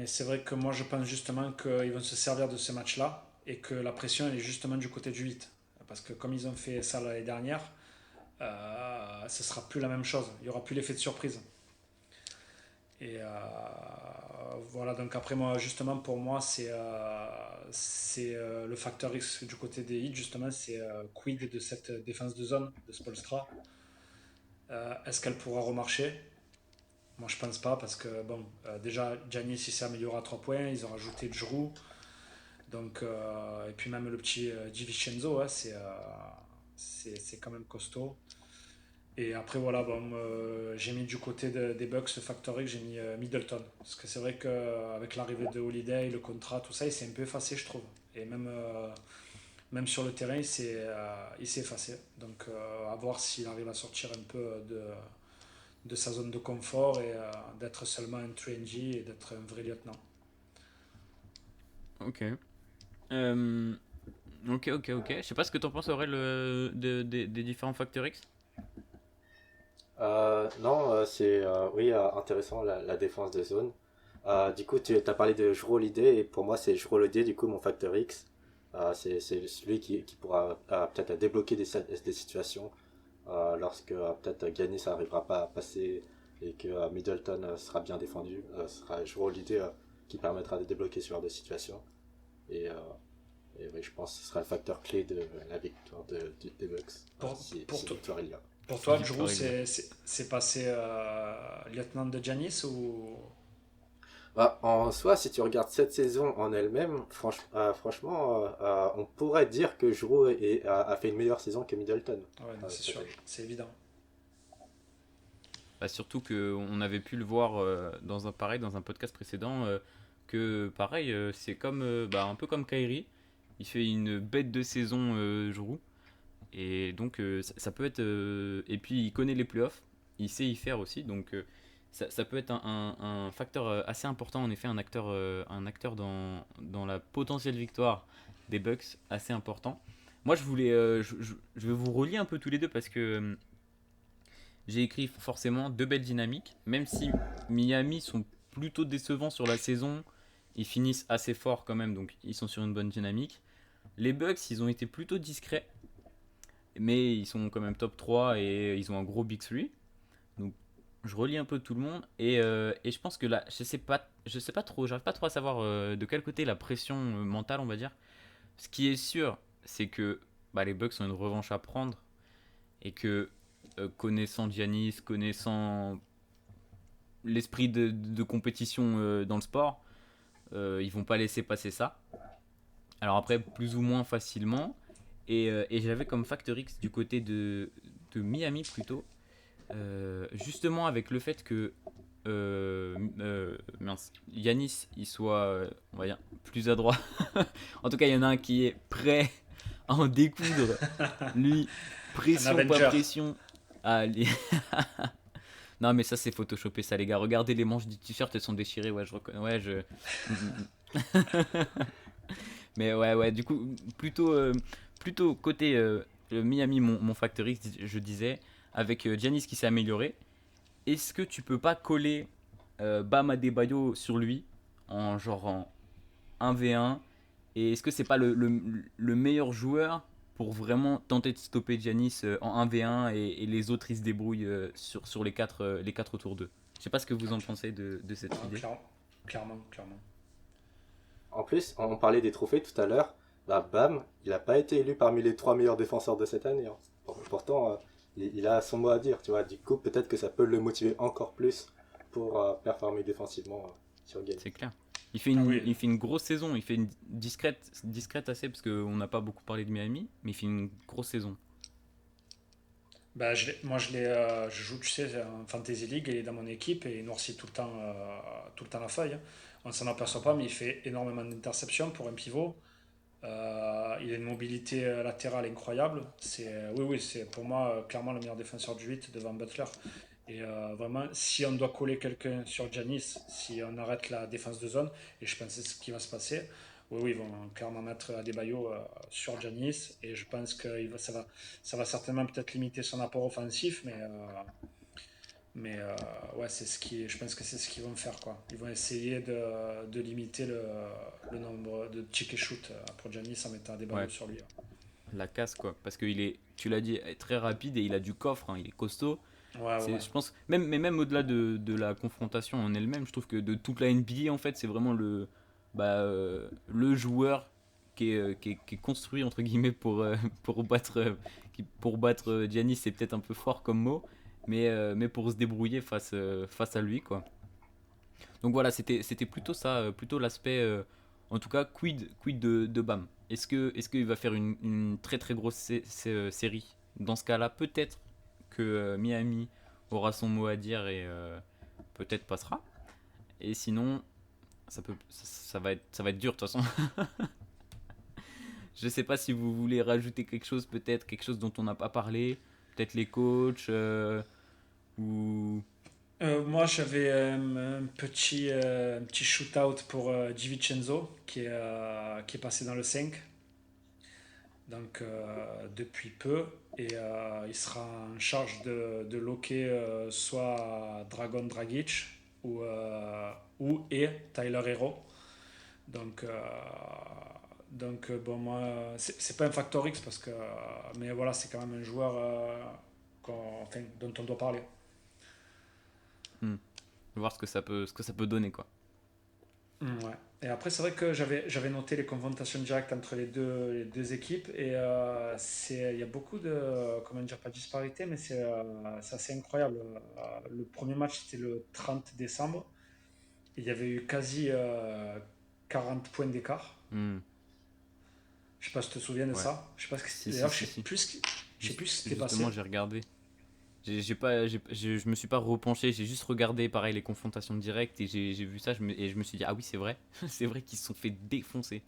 [SPEAKER 3] c'est vrai que moi, je pense justement qu'ils vont se servir de ce match-là et que la pression elle est justement du côté du 8. Parce que comme ils ont fait ça l'année dernière, ce sera plus la même chose. Il n'y aura plus l'effet de surprise. Et voilà, donc après moi, justement, pour moi, c'est le facteur X du côté des hits, justement, c'est quid de cette défense de zone de Spolstra. Est-ce qu'elle pourra remarcher? Moi, je pense pas, parce que, bon, déjà, Giannis, il s'est amélioré à 3 points, ils ont rajouté Giroud, donc, et puis même le petit Di Vincenzo, hein, c'est quand même costaud. Et après, voilà, bon, j'ai mis du côté des Bucks le Factory, j'ai mis Middleton. Parce que c'est vrai qu'avec l'arrivée de Holiday, le contrat, tout ça, il s'est un peu effacé, je trouve. Et même sur le terrain, il s'est effacé. Donc, à voir s'il arrive à sortir un peu de sa zone de confort et d'être seulement un 3G et d'être un vrai lieutenant.
[SPEAKER 1] Ok. Euh, ok. Je sais pas ce que t'en penses, Aurel, des différents facteurs X.
[SPEAKER 2] Non, c'est oui, intéressant la défense de zone. Du coup, tu as parlé de Jrue Holiday et pour moi, c'est Jrue Holiday, du coup, mon facteur X. C'est celui qui pourra peut-être débloquer des situations lorsque peut-être Giannis n'arrivera pas à passer et que Middleton sera bien défendu. Ce sera Jrue Holiday qui permettra de débloquer ce genre de situation. Et, oui, je pense que ce sera le facteur clé de la victoire des Bucks,
[SPEAKER 3] Pour, pour,
[SPEAKER 2] si
[SPEAKER 3] to-
[SPEAKER 2] victoire il y a.
[SPEAKER 3] pour
[SPEAKER 1] Si
[SPEAKER 3] toi, Drew,
[SPEAKER 1] victoire il y a.
[SPEAKER 3] c'est passé lieutenant de Giannis ou...
[SPEAKER 2] Bah, en soi, si tu regardes cette saison en elle-même, franchement, on pourrait dire que Jrue a fait une meilleure saison que Middleton
[SPEAKER 3] Ouais, non, c'est
[SPEAKER 2] cette
[SPEAKER 3] sûr,
[SPEAKER 2] année.
[SPEAKER 3] c'est évident.
[SPEAKER 1] Bah, surtout qu'on avait pu le voir dans un podcast précédent, que pareil, c'est comme, un peu comme Kyrie. Il fait une bête de saison, Jrue. Et donc, ça peut être. Et puis, il connaît les playoffs, il sait y faire aussi. Donc, ça peut être un facteur assez important, en effet, un acteur dans la potentielle victoire des Bucks, assez important. Moi, je voulais. Je vais vous relier un peu tous les deux parce que j'ai écrit forcément deux belles dynamiques. Même si Miami sont plutôt décevants sur la saison, ils finissent assez fort quand même, donc ils sont sur une bonne dynamique. Les Bucks, ils ont été plutôt discrets mais ils sont quand même top 3 et ils ont un gros Big 3. Donc je relis un peu tout le monde et je pense que là, je sais pas trop, j'arrive pas trop à savoir de quel côté la pression mentale, on va dire. Ce qui est sûr, c'est que les Bucks ont une revanche à prendre et que connaissant Giannis, connaissant l'esprit de compétition dans le sport, ils vont pas laisser passer ça. Alors après, plus ou moins facilement. Et j'avais comme facteur X du côté de Miami plutôt, justement avec le fait que mince, Yanis il soit, on va dire, plus adroit. En tout cas, il y en a un qui est prêt à en découdre. Lui,
[SPEAKER 3] Un
[SPEAKER 1] pression, pas
[SPEAKER 3] Avenger.
[SPEAKER 1] pression. Allez. Non, mais ça, c'est photoshopé, ça, les gars. Regardez les manches du t-shirt, elles sont déchirées. Ouais, je reconnais. Ouais, je. Mais ouais, du coup, plutôt côté Miami, mon facteur X, je disais, avec Giannis qui s'est amélioré. Est-ce que tu peux pas coller Bam Adebayo sur lui en 1v1 et est-ce que c'est pas le meilleur joueur pour vraiment tenter de stopper Giannis en 1v1 et les autres ils se débrouillent sur les quatre autour d'eux. Je sais pas ce que vous en pensez de cette
[SPEAKER 3] Ah,
[SPEAKER 1] idée.
[SPEAKER 3] clairement.
[SPEAKER 2] En plus, on parlait des trophées tout à l'heure. Bah, Bam, il n'a pas été élu parmi les 3 meilleurs défenseurs de cette année, hein. Pourtant, il a son mot à dire, tu vois. Du coup, peut-être que ça peut le motiver encore plus pour performer défensivement sur game.
[SPEAKER 1] C'est clair.
[SPEAKER 3] Ah oui.
[SPEAKER 1] Il fait une grosse saison, il fait une discrète assez, parce qu'on n'a pas beaucoup parlé de Miami, mais il fait une grosse saison.
[SPEAKER 3] Bah, je joue, tu sais, en Fantasy League, il est dans mon équipe et il noircit tout le temps la feuille, hein. On s'en aperçoit pas, mais il fait énormément d'interceptions pour un pivot. Il a une mobilité latérale incroyable. Oui, oui, c'est pour moi clairement le meilleur défenseur du 8 devant Butler. Et vraiment, si on doit coller quelqu'un sur Giannis, si on arrête la défense de zone, et je pense que c'est ce qui va se passer, oui, oui, ils vont clairement mettre Adebayo sur Giannis, et je pense que ça va certainement peut-être limiter son apport offensif, mais ouais, je pense que c'est ce qu'ils vont faire, quoi. Ils vont essayer de limiter le nombre de check et shoot pour Giannis en mettant
[SPEAKER 1] Ouais,
[SPEAKER 3] Adebayo sur lui.
[SPEAKER 1] la casse, quoi. Parce qu'il est, tu l'as dit, très rapide et il a du coffre, hein, il est costaud.
[SPEAKER 3] Ouais, ouais, ouais.
[SPEAKER 1] Je pense, même au-delà de la confrontation en elle-même, je trouve que de toute la NBA, en fait, c'est vraiment le joueur qui est construit, entre guillemets, pour battre, pour battre Giannis, c'est peut-être un peu fort comme mot, mais pour se débrouiller face à lui, quoi. Donc voilà, c'était plutôt ça, plutôt l'aspect, en tout cas, quid de Bam. Est-ce qu'il va faire une très très grosse série? Dans ce cas-là, peut-être que Miami aura son mot à dire et peut-être passera. Et sinon, ça va être dur de toute façon. Je sais pas si vous voulez rajouter quelque chose, peut-être quelque chose dont on n'a pas parlé, peut-être les coachs ou
[SPEAKER 3] Moi, j'avais un petit shoot-out pour DiVincenzo qui est passé dans le 5 donc depuis peu. Et il sera en charge de loquer soit Dragon Dragic ou Tyler Hero. Donc, euh, bon, moi, c'est pas un factor X mais voilà, c'est quand même un joueur enfin, dont on doit parler.
[SPEAKER 1] hmm, voir ce que ça peut donner quoi.
[SPEAKER 3] Ouais. Et après, c'est vrai que j'avais noté les confrontations directes entre les deux équipes et il y a beaucoup de, comment dire, pas de disparité, mais c'est assez incroyable. Le premier match, c'était le 30 décembre. Et il y avait eu quasi 40 points d'écart.
[SPEAKER 1] Hmm,
[SPEAKER 3] Je sais pas si tu te souviens de
[SPEAKER 1] ouais.
[SPEAKER 3] ça. Je sais pas ce
[SPEAKER 1] Si
[SPEAKER 3] d'ailleurs,
[SPEAKER 1] si.
[SPEAKER 3] je sais plus ce qui s'était
[SPEAKER 1] Justement,
[SPEAKER 3] passé.
[SPEAKER 1] j'ai regardé. Je me suis pas repenché, j'ai juste regardé pareil les confrontations directes et j'ai vu ça et je me suis dit ah oui c'est vrai, c'est vrai qu'ils se sont fait défoncer.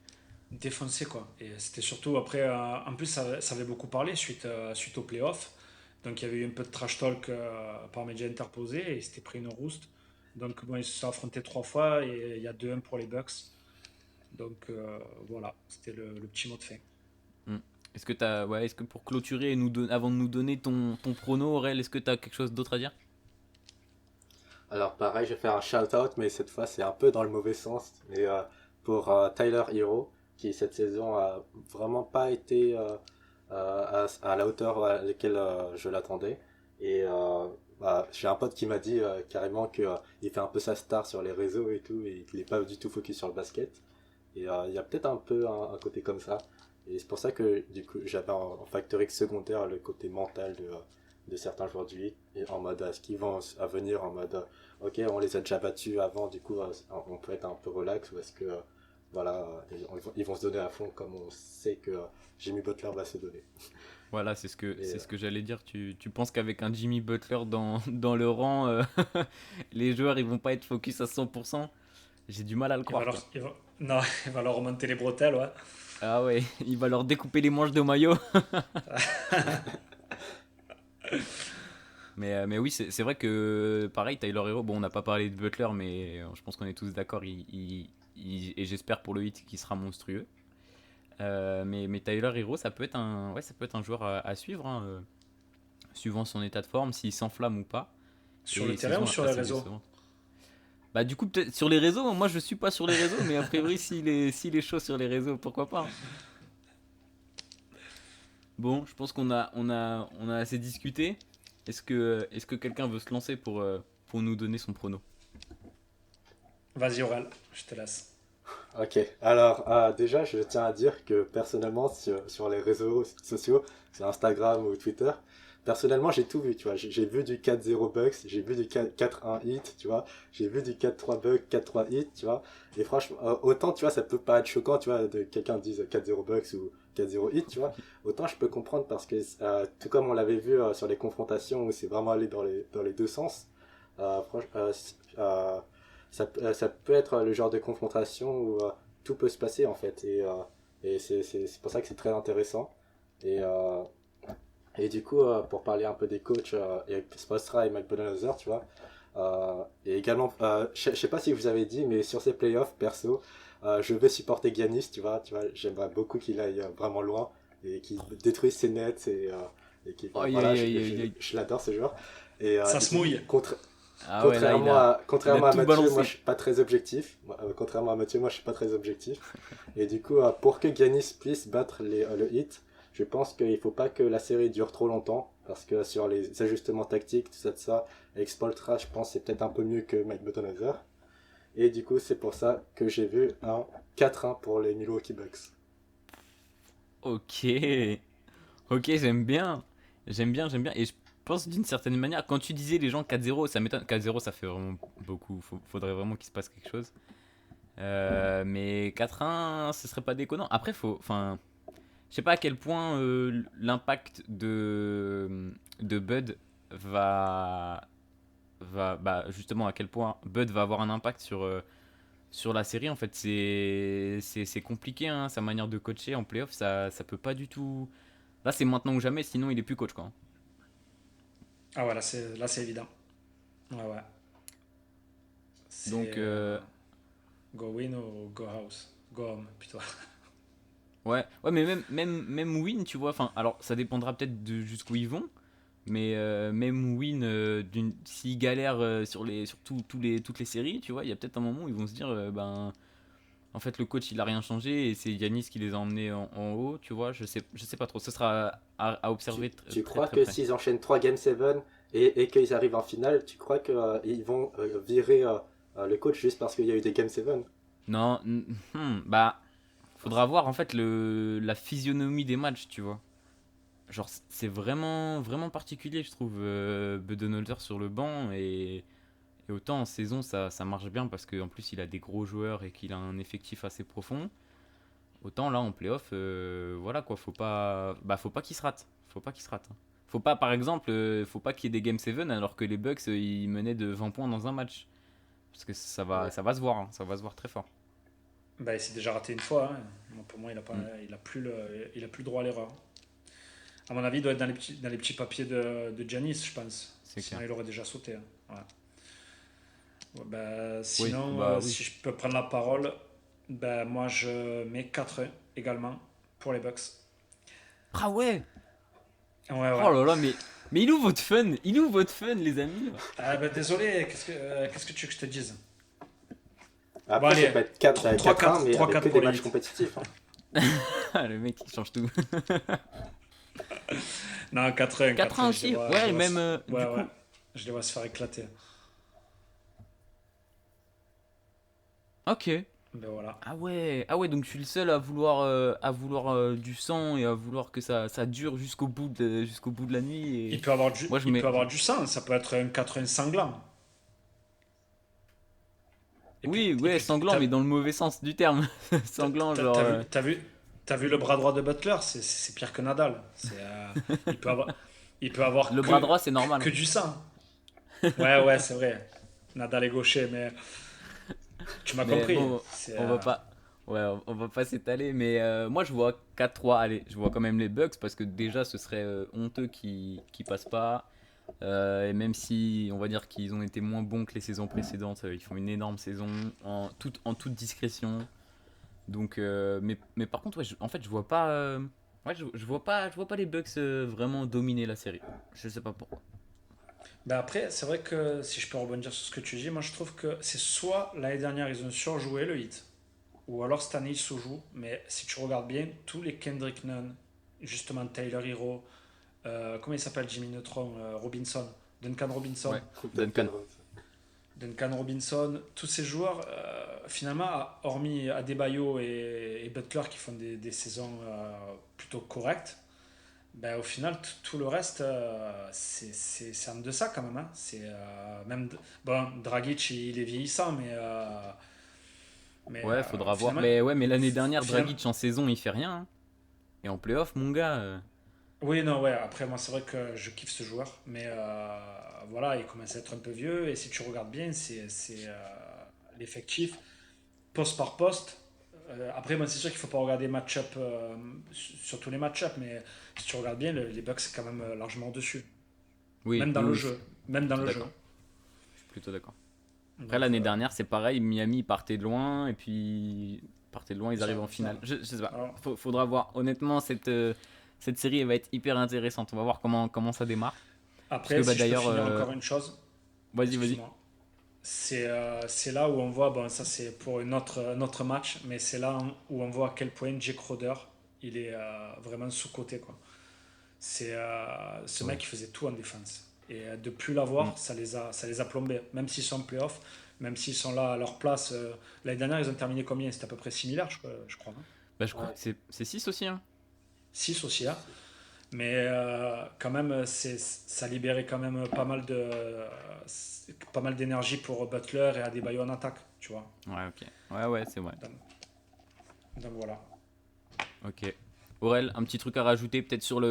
[SPEAKER 3] Défoncé, quoi. Et c'était surtout après, en plus, ça avait beaucoup parlé suite au playoff. Donc il y avait eu un peu de trash talk par médias interposés et il s'était pris une rouste. Donc bon, ils se sont affrontés 3 fois et il y a 2-1 pour les Bucks. Donc voilà, c'était le petit mot de fin.
[SPEAKER 1] Hmm. Est-ce que pour clôturer avant de nous donner ton prono Aurel, est-ce que t'as quelque chose d'autre à dire?
[SPEAKER 2] Alors pareil, je vais faire un shout-out, mais cette fois c'est un peu dans le mauvais sens. Mais pour Tyler Hero, qui cette saison a vraiment pas été à la hauteur à laquelle je l'attendais. Et j'ai un pote qui m'a dit carrément qu'il fait un peu sa star sur les réseaux et tout, et qu'il n'est pas du tout focus sur le basket. Et il y a peut-être un peu un côté comme ça. Et c'est pour ça que du coup j'avais en facteur X secondaire le côté mental de certains joueurs du 8, et en mode est-ce qu'ils vont à venir en mode ok on les a déjà battus avant, du coup on peut être un peu relax, ou est-ce que voilà ils vont se donner à fond comme on sait que Jimmy Butler va se donner.
[SPEAKER 1] Voilà,
[SPEAKER 2] Et
[SPEAKER 1] c'est ce que j'allais dire. Tu penses qu'avec un Jimmy Butler dans le rang, les joueurs ils vont pas être focus à 100%? J'ai du mal à le croire quoi.
[SPEAKER 3] Non, il va leur remonter les bretelles, ouais.
[SPEAKER 1] Ah ouais, il va leur découper les manches de maillot. Mais oui, c'est vrai que pareil, Tyler Hero, bon, on n'a pas parlé de Butler, mais je pense qu'on est tous d'accord, et j'espère pour le hit qu'il sera monstrueux. Mais Tyler Hero, ça peut être un joueur à suivre, hein, suivant son état de forme, s'il s'enflamme ou pas.
[SPEAKER 3] Sur le
[SPEAKER 1] Et
[SPEAKER 3] terrain ou
[SPEAKER 1] saison
[SPEAKER 3] sur
[SPEAKER 1] après
[SPEAKER 3] les
[SPEAKER 1] saison
[SPEAKER 3] réseaux?
[SPEAKER 1] décevante. Bah du coup, peut-être sur les réseaux, moi je suis pas sur les réseaux, mais a priori s'il est chaud sur les réseaux, pourquoi pas, hein. Bon, je pense on a assez discuté. Est-ce que quelqu'un veut se lancer pour nous donner son prono?
[SPEAKER 3] Vas-y, Aurel, je te laisse.
[SPEAKER 2] ok, alors déjà je tiens à dire que personnellement sur les réseaux sociaux, c'est Instagram ou Twitter, personnellement, j'ai tout vu, tu vois. J'ai vu du 4-0 Bucks, j'ai vu du 4-1 hit, tu vois. J'ai vu du 4-3 Bucks, 4-3 hit, tu vois. Et franchement, autant, tu vois, ça peut pas être choquant, tu vois, de quelqu'un dise 4-0 Bucks ou 4-0 hit, tu vois. Autant je peux comprendre parce que, tout comme on l'avait vu sur les confrontations où c'est vraiment allé dans les deux sens, ça peut être le genre de confrontation où tout peut se passer en fait. Et c'est pour ça que c'est très intéressant. Et, euh, et du coup, pour parler un peu des coachs, et Spoelstra et Mike Budenholzer, tu vois, et également, je sais pas si vous avez dit, mais sur ces playoffs, perso, je vais supporter Giannis, tu vois, j'aimerais beaucoup qu'il aille vraiment loin et qu'il détruise ses nets
[SPEAKER 1] Aïe,
[SPEAKER 2] voilà,
[SPEAKER 1] aïe, aïe, aïe, aïe.
[SPEAKER 2] je l'adore ce joueur.
[SPEAKER 3] Ça se mouille.
[SPEAKER 1] Ah ouais, là, il a
[SPEAKER 2] Contrairement à
[SPEAKER 1] tout
[SPEAKER 2] Mathieu, moi je
[SPEAKER 1] balancé.
[SPEAKER 2] suis pas très objectif. Contrairement à Mathieu, moi je suis pas très objectif. Et du coup, pour que Giannis puisse battre le hit, je pense qu'il faut pas que la série dure trop longtemps. Parce que sur les ajustements tactiques, tout ça, avec Spoelstra, je pense que c'est peut-être un peu mieux que Mike Budenholzer. Et du coup, c'est pour ça que j'ai vu un 4-1 pour les Milwaukee Bucks.
[SPEAKER 1] Ok. Ok, j'aime bien. J'aime bien, j'aime bien. Et je pense d'une certaine manière, quand tu disais les gens 4-0, ça m'étonne. 4-0, ça fait vraiment beaucoup. Faudrait vraiment qu'il se passe quelque chose. Mais 4-1, ce serait pas déconnant. Après, enfin, je sais pas à quel point l'impact de Bud bah, justement, à quel point Bud va avoir un impact sur la série. En fait, c'est compliqué, hein, sa manière de coacher en playoff, ça peut pas du tout. Là, c'est maintenant ou jamais, sinon il est plus coach, quoi.
[SPEAKER 3] Ah ouais, là c'est évident. Ouais, ouais.
[SPEAKER 1] Donc,
[SPEAKER 3] C'est go win ou go house. Go home, plutôt.
[SPEAKER 1] ouais, mais même win, tu vois. Enfin, alors, ça dépendra peut-être de jusqu'où ils vont. Mais même win, s'ils galèrent toutes les séries, tu vois, il y a peut-être un moment où ils vont se dire, ben, en fait, le coach, il a rien changé et c'est Yanis qui les a emmenés en haut, tu vois. Je sais pas trop. Ce sera à observer
[SPEAKER 2] Tu
[SPEAKER 1] très
[SPEAKER 2] crois
[SPEAKER 1] très
[SPEAKER 2] que
[SPEAKER 1] près.
[SPEAKER 2] s'ils enchaînent 3 Game 7 et qu'ils arrivent en finale, tu crois qu'ils vont virer le coach juste parce qu'il y a eu des Game 7?
[SPEAKER 1] Non, bah, faudra voir en fait la physionomie des matchs, tu vois. Genre, c'est vraiment particulier, je trouve, Budenholzer sur le banc. Et autant en saison, ça marche bien parce qu'en plus, il a des gros joueurs et qu'il a un effectif assez profond. Autant là, en playoff, voilà quoi, faut pas qu'il se rate. Faut pas qu'il se rate, hein. Faut pas, par exemple, faut pas qu'il y ait des Game 7 alors que les Bucks, ils menaient de 20 points dans un match. Parce que
[SPEAKER 2] Ouais.
[SPEAKER 1] ça va se voir, hein, ça va se voir très fort.
[SPEAKER 3] Bah, il s'est déjà raté une fois, hein. Pour moi,
[SPEAKER 1] Mm,
[SPEAKER 3] il a plus le droit à l'erreur. À mon avis, il doit être dans les petits papiers de Giannis, je pense.
[SPEAKER 1] c'est
[SPEAKER 3] Sinon,
[SPEAKER 1] clair.
[SPEAKER 3] il aurait déjà sauté, hein. Ouais. Ouais, bah,
[SPEAKER 1] Oui,
[SPEAKER 3] sinon,
[SPEAKER 1] bah oui.
[SPEAKER 3] si je peux prendre la parole, bah, moi je mets 4 également pour les Bucks.
[SPEAKER 1] Ah ouais.
[SPEAKER 3] Ouais, ouais.
[SPEAKER 1] Oh là là, mais il est où votre fun? Il est où votre fun, les amis, là?
[SPEAKER 3] Ah, bah, désolé, qu'est-ce que tu veux que je te dise? Bon,
[SPEAKER 2] Après, ça
[SPEAKER 3] allez,
[SPEAKER 2] peut être 4-1,
[SPEAKER 3] 3-4
[SPEAKER 2] mais avec que
[SPEAKER 3] 3-4
[SPEAKER 2] des
[SPEAKER 3] pour les
[SPEAKER 2] matchs
[SPEAKER 3] hits.
[SPEAKER 2] compétitifs, hein.
[SPEAKER 1] Ah, le mec, il change tout.
[SPEAKER 3] Non, 4-1,
[SPEAKER 1] 4-1
[SPEAKER 3] 4-1,
[SPEAKER 1] aussi? Ouais, même,
[SPEAKER 3] Ouais,
[SPEAKER 1] du
[SPEAKER 3] ouais.
[SPEAKER 1] coup.
[SPEAKER 3] Je les vois se faire éclater.
[SPEAKER 1] Ok.
[SPEAKER 3] Ben voilà.
[SPEAKER 1] Ah ouais, donc je suis le seul à vouloir du sang et à vouloir que ça dure jusqu'au bout de la nuit. Et moi,
[SPEAKER 3] Il peut avoir du sang, ça peut être un 4-1 sanglant.
[SPEAKER 1] oui,
[SPEAKER 3] Et
[SPEAKER 1] ouais,
[SPEAKER 3] puis
[SPEAKER 1] sanglant, mais dans le mauvais sens du terme. Sanglant, genre.
[SPEAKER 3] t'as vu le bras droit de Butler, c'est pire que Nadal. Il peut avoir, il peut avoir
[SPEAKER 1] Le bras droit, c'est normal,
[SPEAKER 3] que
[SPEAKER 1] hein.
[SPEAKER 3] du sang. Ouais, ouais, c'est vrai. Nadal est gaucher, mais tu m'as
[SPEAKER 1] Mais
[SPEAKER 3] compris.
[SPEAKER 1] bon, on va pas. Ouais, on va pas s'étaler, mais moi je vois 4-3. Allez, je vois quand même les Bucks parce que déjà ce serait honteux qui passent pas. Et même si on va dire qu'ils ont été moins bons que les saisons précédentes, ils font une énorme saison en toute discrétion. Donc, mais par contre, ouais, en fait, je vois pas, ouais, je vois pas les Bucks vraiment dominer la série. Je sais pas pourquoi.
[SPEAKER 3] Ben après, c'est vrai que si je peux rebondir sur ce que tu dis, moi je trouve que c'est soit l'année dernière ils ont surjoué le hit, ou alors cette année ils sous-jouent. Mais si tu regardes bien, tous les Kendrick Nunn, justement Tyler Hero, comment il s'appelle Jimmy Neutron, Robinson, Duncan Robinson,
[SPEAKER 1] Ouais,
[SPEAKER 2] Duncan
[SPEAKER 1] Duncan.
[SPEAKER 2] Robinson.
[SPEAKER 3] Duncan Robinson, tous ces joueurs, finalement, hormis Adebayo et Butler qui font des saisons plutôt correctes, Ben, au final, tout le reste, c'est en deçà quand même, hein. Bon, Dragic, il est vieillissant,
[SPEAKER 1] Ouais, faudra voir.
[SPEAKER 3] finalement,
[SPEAKER 1] Mais l'année dernière,
[SPEAKER 3] finalement,
[SPEAKER 1] Dragic en saison, il fait rien, hein. Et en playoff, mon gars.
[SPEAKER 3] oui, non, ouais. Après, moi, c'est vrai que je kiffe ce joueur, mais voilà, il commence à être un peu vieux. Et si tu regardes bien, c'est l'effectif poste par poste. Après, moi, c'est sûr qu'il faut pas regarder match-up sur tous les match-up, mais si tu regardes bien, les Bucks c'est quand même largement au-dessus,
[SPEAKER 1] Oui,
[SPEAKER 3] même dans
[SPEAKER 1] oui,
[SPEAKER 3] le
[SPEAKER 1] oui, je suis
[SPEAKER 3] jeu, même dans
[SPEAKER 1] plutôt
[SPEAKER 3] le jeu.
[SPEAKER 1] d'accord. Je suis plutôt d'accord. Après,
[SPEAKER 3] Donc,
[SPEAKER 1] l'année dernière, c'est pareil. Miami partait de loin. Et puis, partait de loin, ils arrivent
[SPEAKER 3] ça,
[SPEAKER 1] en finale. Je sais pas.
[SPEAKER 3] alors,
[SPEAKER 1] Faudra voir. Honnêtement, cette série, elle va être hyper intéressante. On va voir comment ça démarre. Parce que,
[SPEAKER 3] après,
[SPEAKER 1] bah,
[SPEAKER 3] si je peux
[SPEAKER 1] d'ailleurs,
[SPEAKER 3] finir encore une chose,
[SPEAKER 1] vas-y, vas-y.
[SPEAKER 3] excuse-moi. C'est là où on voit, bon, ça c'est pour un autre match, mais c'est là où on voit à quel point Jake Crowder, il est vraiment sous-coté, quoi. Ce
[SPEAKER 1] Ouais.
[SPEAKER 3] mec qui faisait tout en défense. Et de plus
[SPEAKER 1] Mm.
[SPEAKER 3] l'avoir, ça les a plombés. Même s'ils sont en playoff, même s'ils sont là à leur place. L'année dernière, ils ont terminé combien? C'était à peu près similaire, je crois. Hein.
[SPEAKER 1] Bah, je crois que
[SPEAKER 2] Ouais,
[SPEAKER 1] c'est 6 aussi, hein.
[SPEAKER 3] 6 aussi, hein.
[SPEAKER 2] si.
[SPEAKER 3] Mais quand même, ça libérait quand même pas mal d'énergie pour Butler et Adebayo en attaque, tu vois.
[SPEAKER 1] Ouais, ok. Ouais, c'est vrai.
[SPEAKER 3] Donc, donc voilà.
[SPEAKER 1] Ok. Aurel, un petit truc à rajouter peut-être sur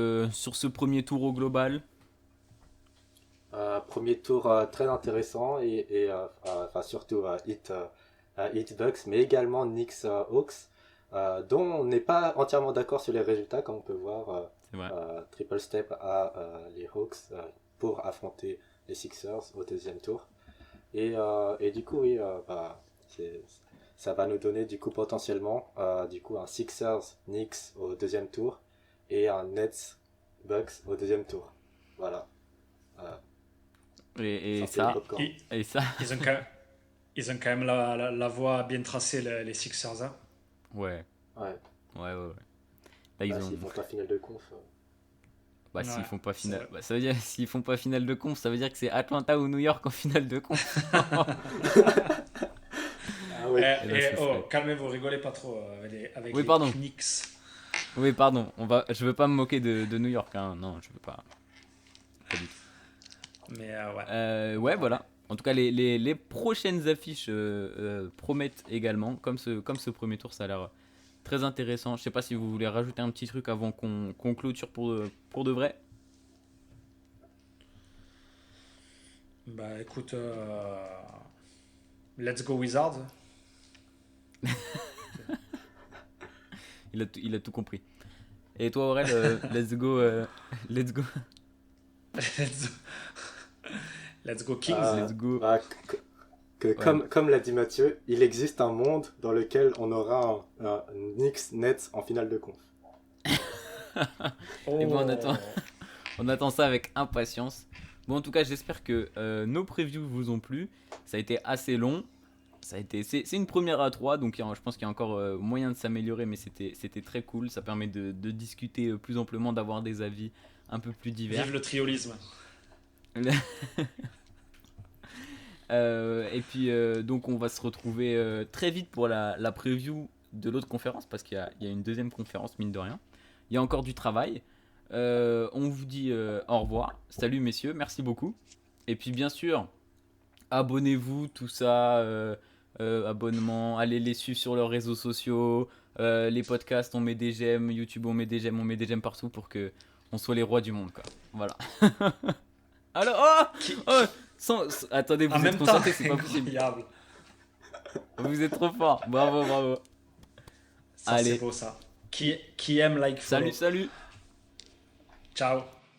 [SPEAKER 1] ce premier tour au global.
[SPEAKER 2] Premier tour très intéressant enfin surtout Heat Bucks, mais également Knicks Hawks, dont on n'est pas entièrement d'accord sur les résultats, comme on peut voir.
[SPEAKER 1] C'est vrai.
[SPEAKER 2] Triple step à les Hawks pour affronter les Sixers au deuxième tour. Et du coup, oui, ça va nous donner du coup potentiellement du coup un Sixers Knicks au deuxième tour et un Nets Bucks au deuxième tour. Voilà. Euh,
[SPEAKER 1] Et
[SPEAKER 2] Sortez les
[SPEAKER 1] ça,
[SPEAKER 2] popcorn.
[SPEAKER 3] Ils,
[SPEAKER 1] et ça,
[SPEAKER 3] ils ont ils ont quand même la voie bien tracée, les Sixers. Hein.
[SPEAKER 1] ouais,
[SPEAKER 2] Ouais.
[SPEAKER 1] ouais. Là,
[SPEAKER 2] Bah,
[SPEAKER 1] ils ont.
[SPEAKER 2] s'ils font pas finale de conf.
[SPEAKER 1] Bah, s'ils
[SPEAKER 3] Ouais,
[SPEAKER 1] font pas
[SPEAKER 3] c'est
[SPEAKER 1] finale.
[SPEAKER 3] vrai.
[SPEAKER 1] Bah, ça veut dire, s'ils font pas finale de conf, ça veut dire que c'est Atlanta ou New York en finale de conf.
[SPEAKER 2] Ah oui.
[SPEAKER 1] Et là, ce
[SPEAKER 3] Oh,
[SPEAKER 1] serait.
[SPEAKER 3] calmez-vous, rigolez pas trop avec
[SPEAKER 1] Oui,
[SPEAKER 3] les
[SPEAKER 1] pardon.
[SPEAKER 3] Knicks.
[SPEAKER 1] Oui, pardon. Je veux pas me moquer de New York, hein. Non, je veux pas. Pas du tout.
[SPEAKER 3] Mais ouais.
[SPEAKER 1] Ouais, voilà. En tout cas, les prochaines affiches promettent également. Comme ce premier tour, ça a l'air très intéressant. Je sais pas si vous voulez rajouter un petit truc avant qu'on clôture pour de vrai.
[SPEAKER 3] Bah écoute, let's go Wizards.
[SPEAKER 1] Il a tout compris. Et toi, Aurel, let's go. Let's go.
[SPEAKER 3] Let's, let's go Kings.
[SPEAKER 2] Euh,
[SPEAKER 1] Let's go.
[SPEAKER 2] bah,
[SPEAKER 1] Ouais.
[SPEAKER 2] comme l'a dit Mathieu, il existe un monde dans lequel on aura un Knicks Nets en finale de conf.
[SPEAKER 1] Et bon,
[SPEAKER 3] Oh.
[SPEAKER 1] on attend ça avec impatience. Bon, en tout cas, j'espère que nos previews vous ont plu. Ça a été assez long. C'est une première à 3, donc je pense qu'il y a encore moyen de s'améliorer, mais c'était très cool. Ça permet de discuter plus amplement, d'avoir des avis un peu plus divers.
[SPEAKER 3] Vive le triolisme.
[SPEAKER 1] Et puis, donc, on va se retrouver très vite pour la preview de l'autre conférence, parce qu'il y a une deuxième conférence, mine de rien. Il y a encore du travail. On vous dit au revoir. Salut, messieurs, merci beaucoup. Et puis, bien sûr, abonnez-vous, tout ça, abonnement, allez les suivre sur leurs réseaux sociaux, les podcasts, on met des j'aime, YouTube, on met des j'aime partout pour que on soit les rois du monde, quoi. Voilà. Alors,
[SPEAKER 3] Qui,
[SPEAKER 1] oh,
[SPEAKER 3] qui-
[SPEAKER 1] attendez,
[SPEAKER 3] En
[SPEAKER 1] vous êtes
[SPEAKER 3] même temps,
[SPEAKER 1] concentrés, c'est pas possible.
[SPEAKER 3] incroyable.
[SPEAKER 1] Vous êtes trop fort. Bravo.
[SPEAKER 3] Ça, c'est
[SPEAKER 1] Allez,
[SPEAKER 3] beau ça. Qui aime, like, follow.
[SPEAKER 1] salut.
[SPEAKER 3] Ciao.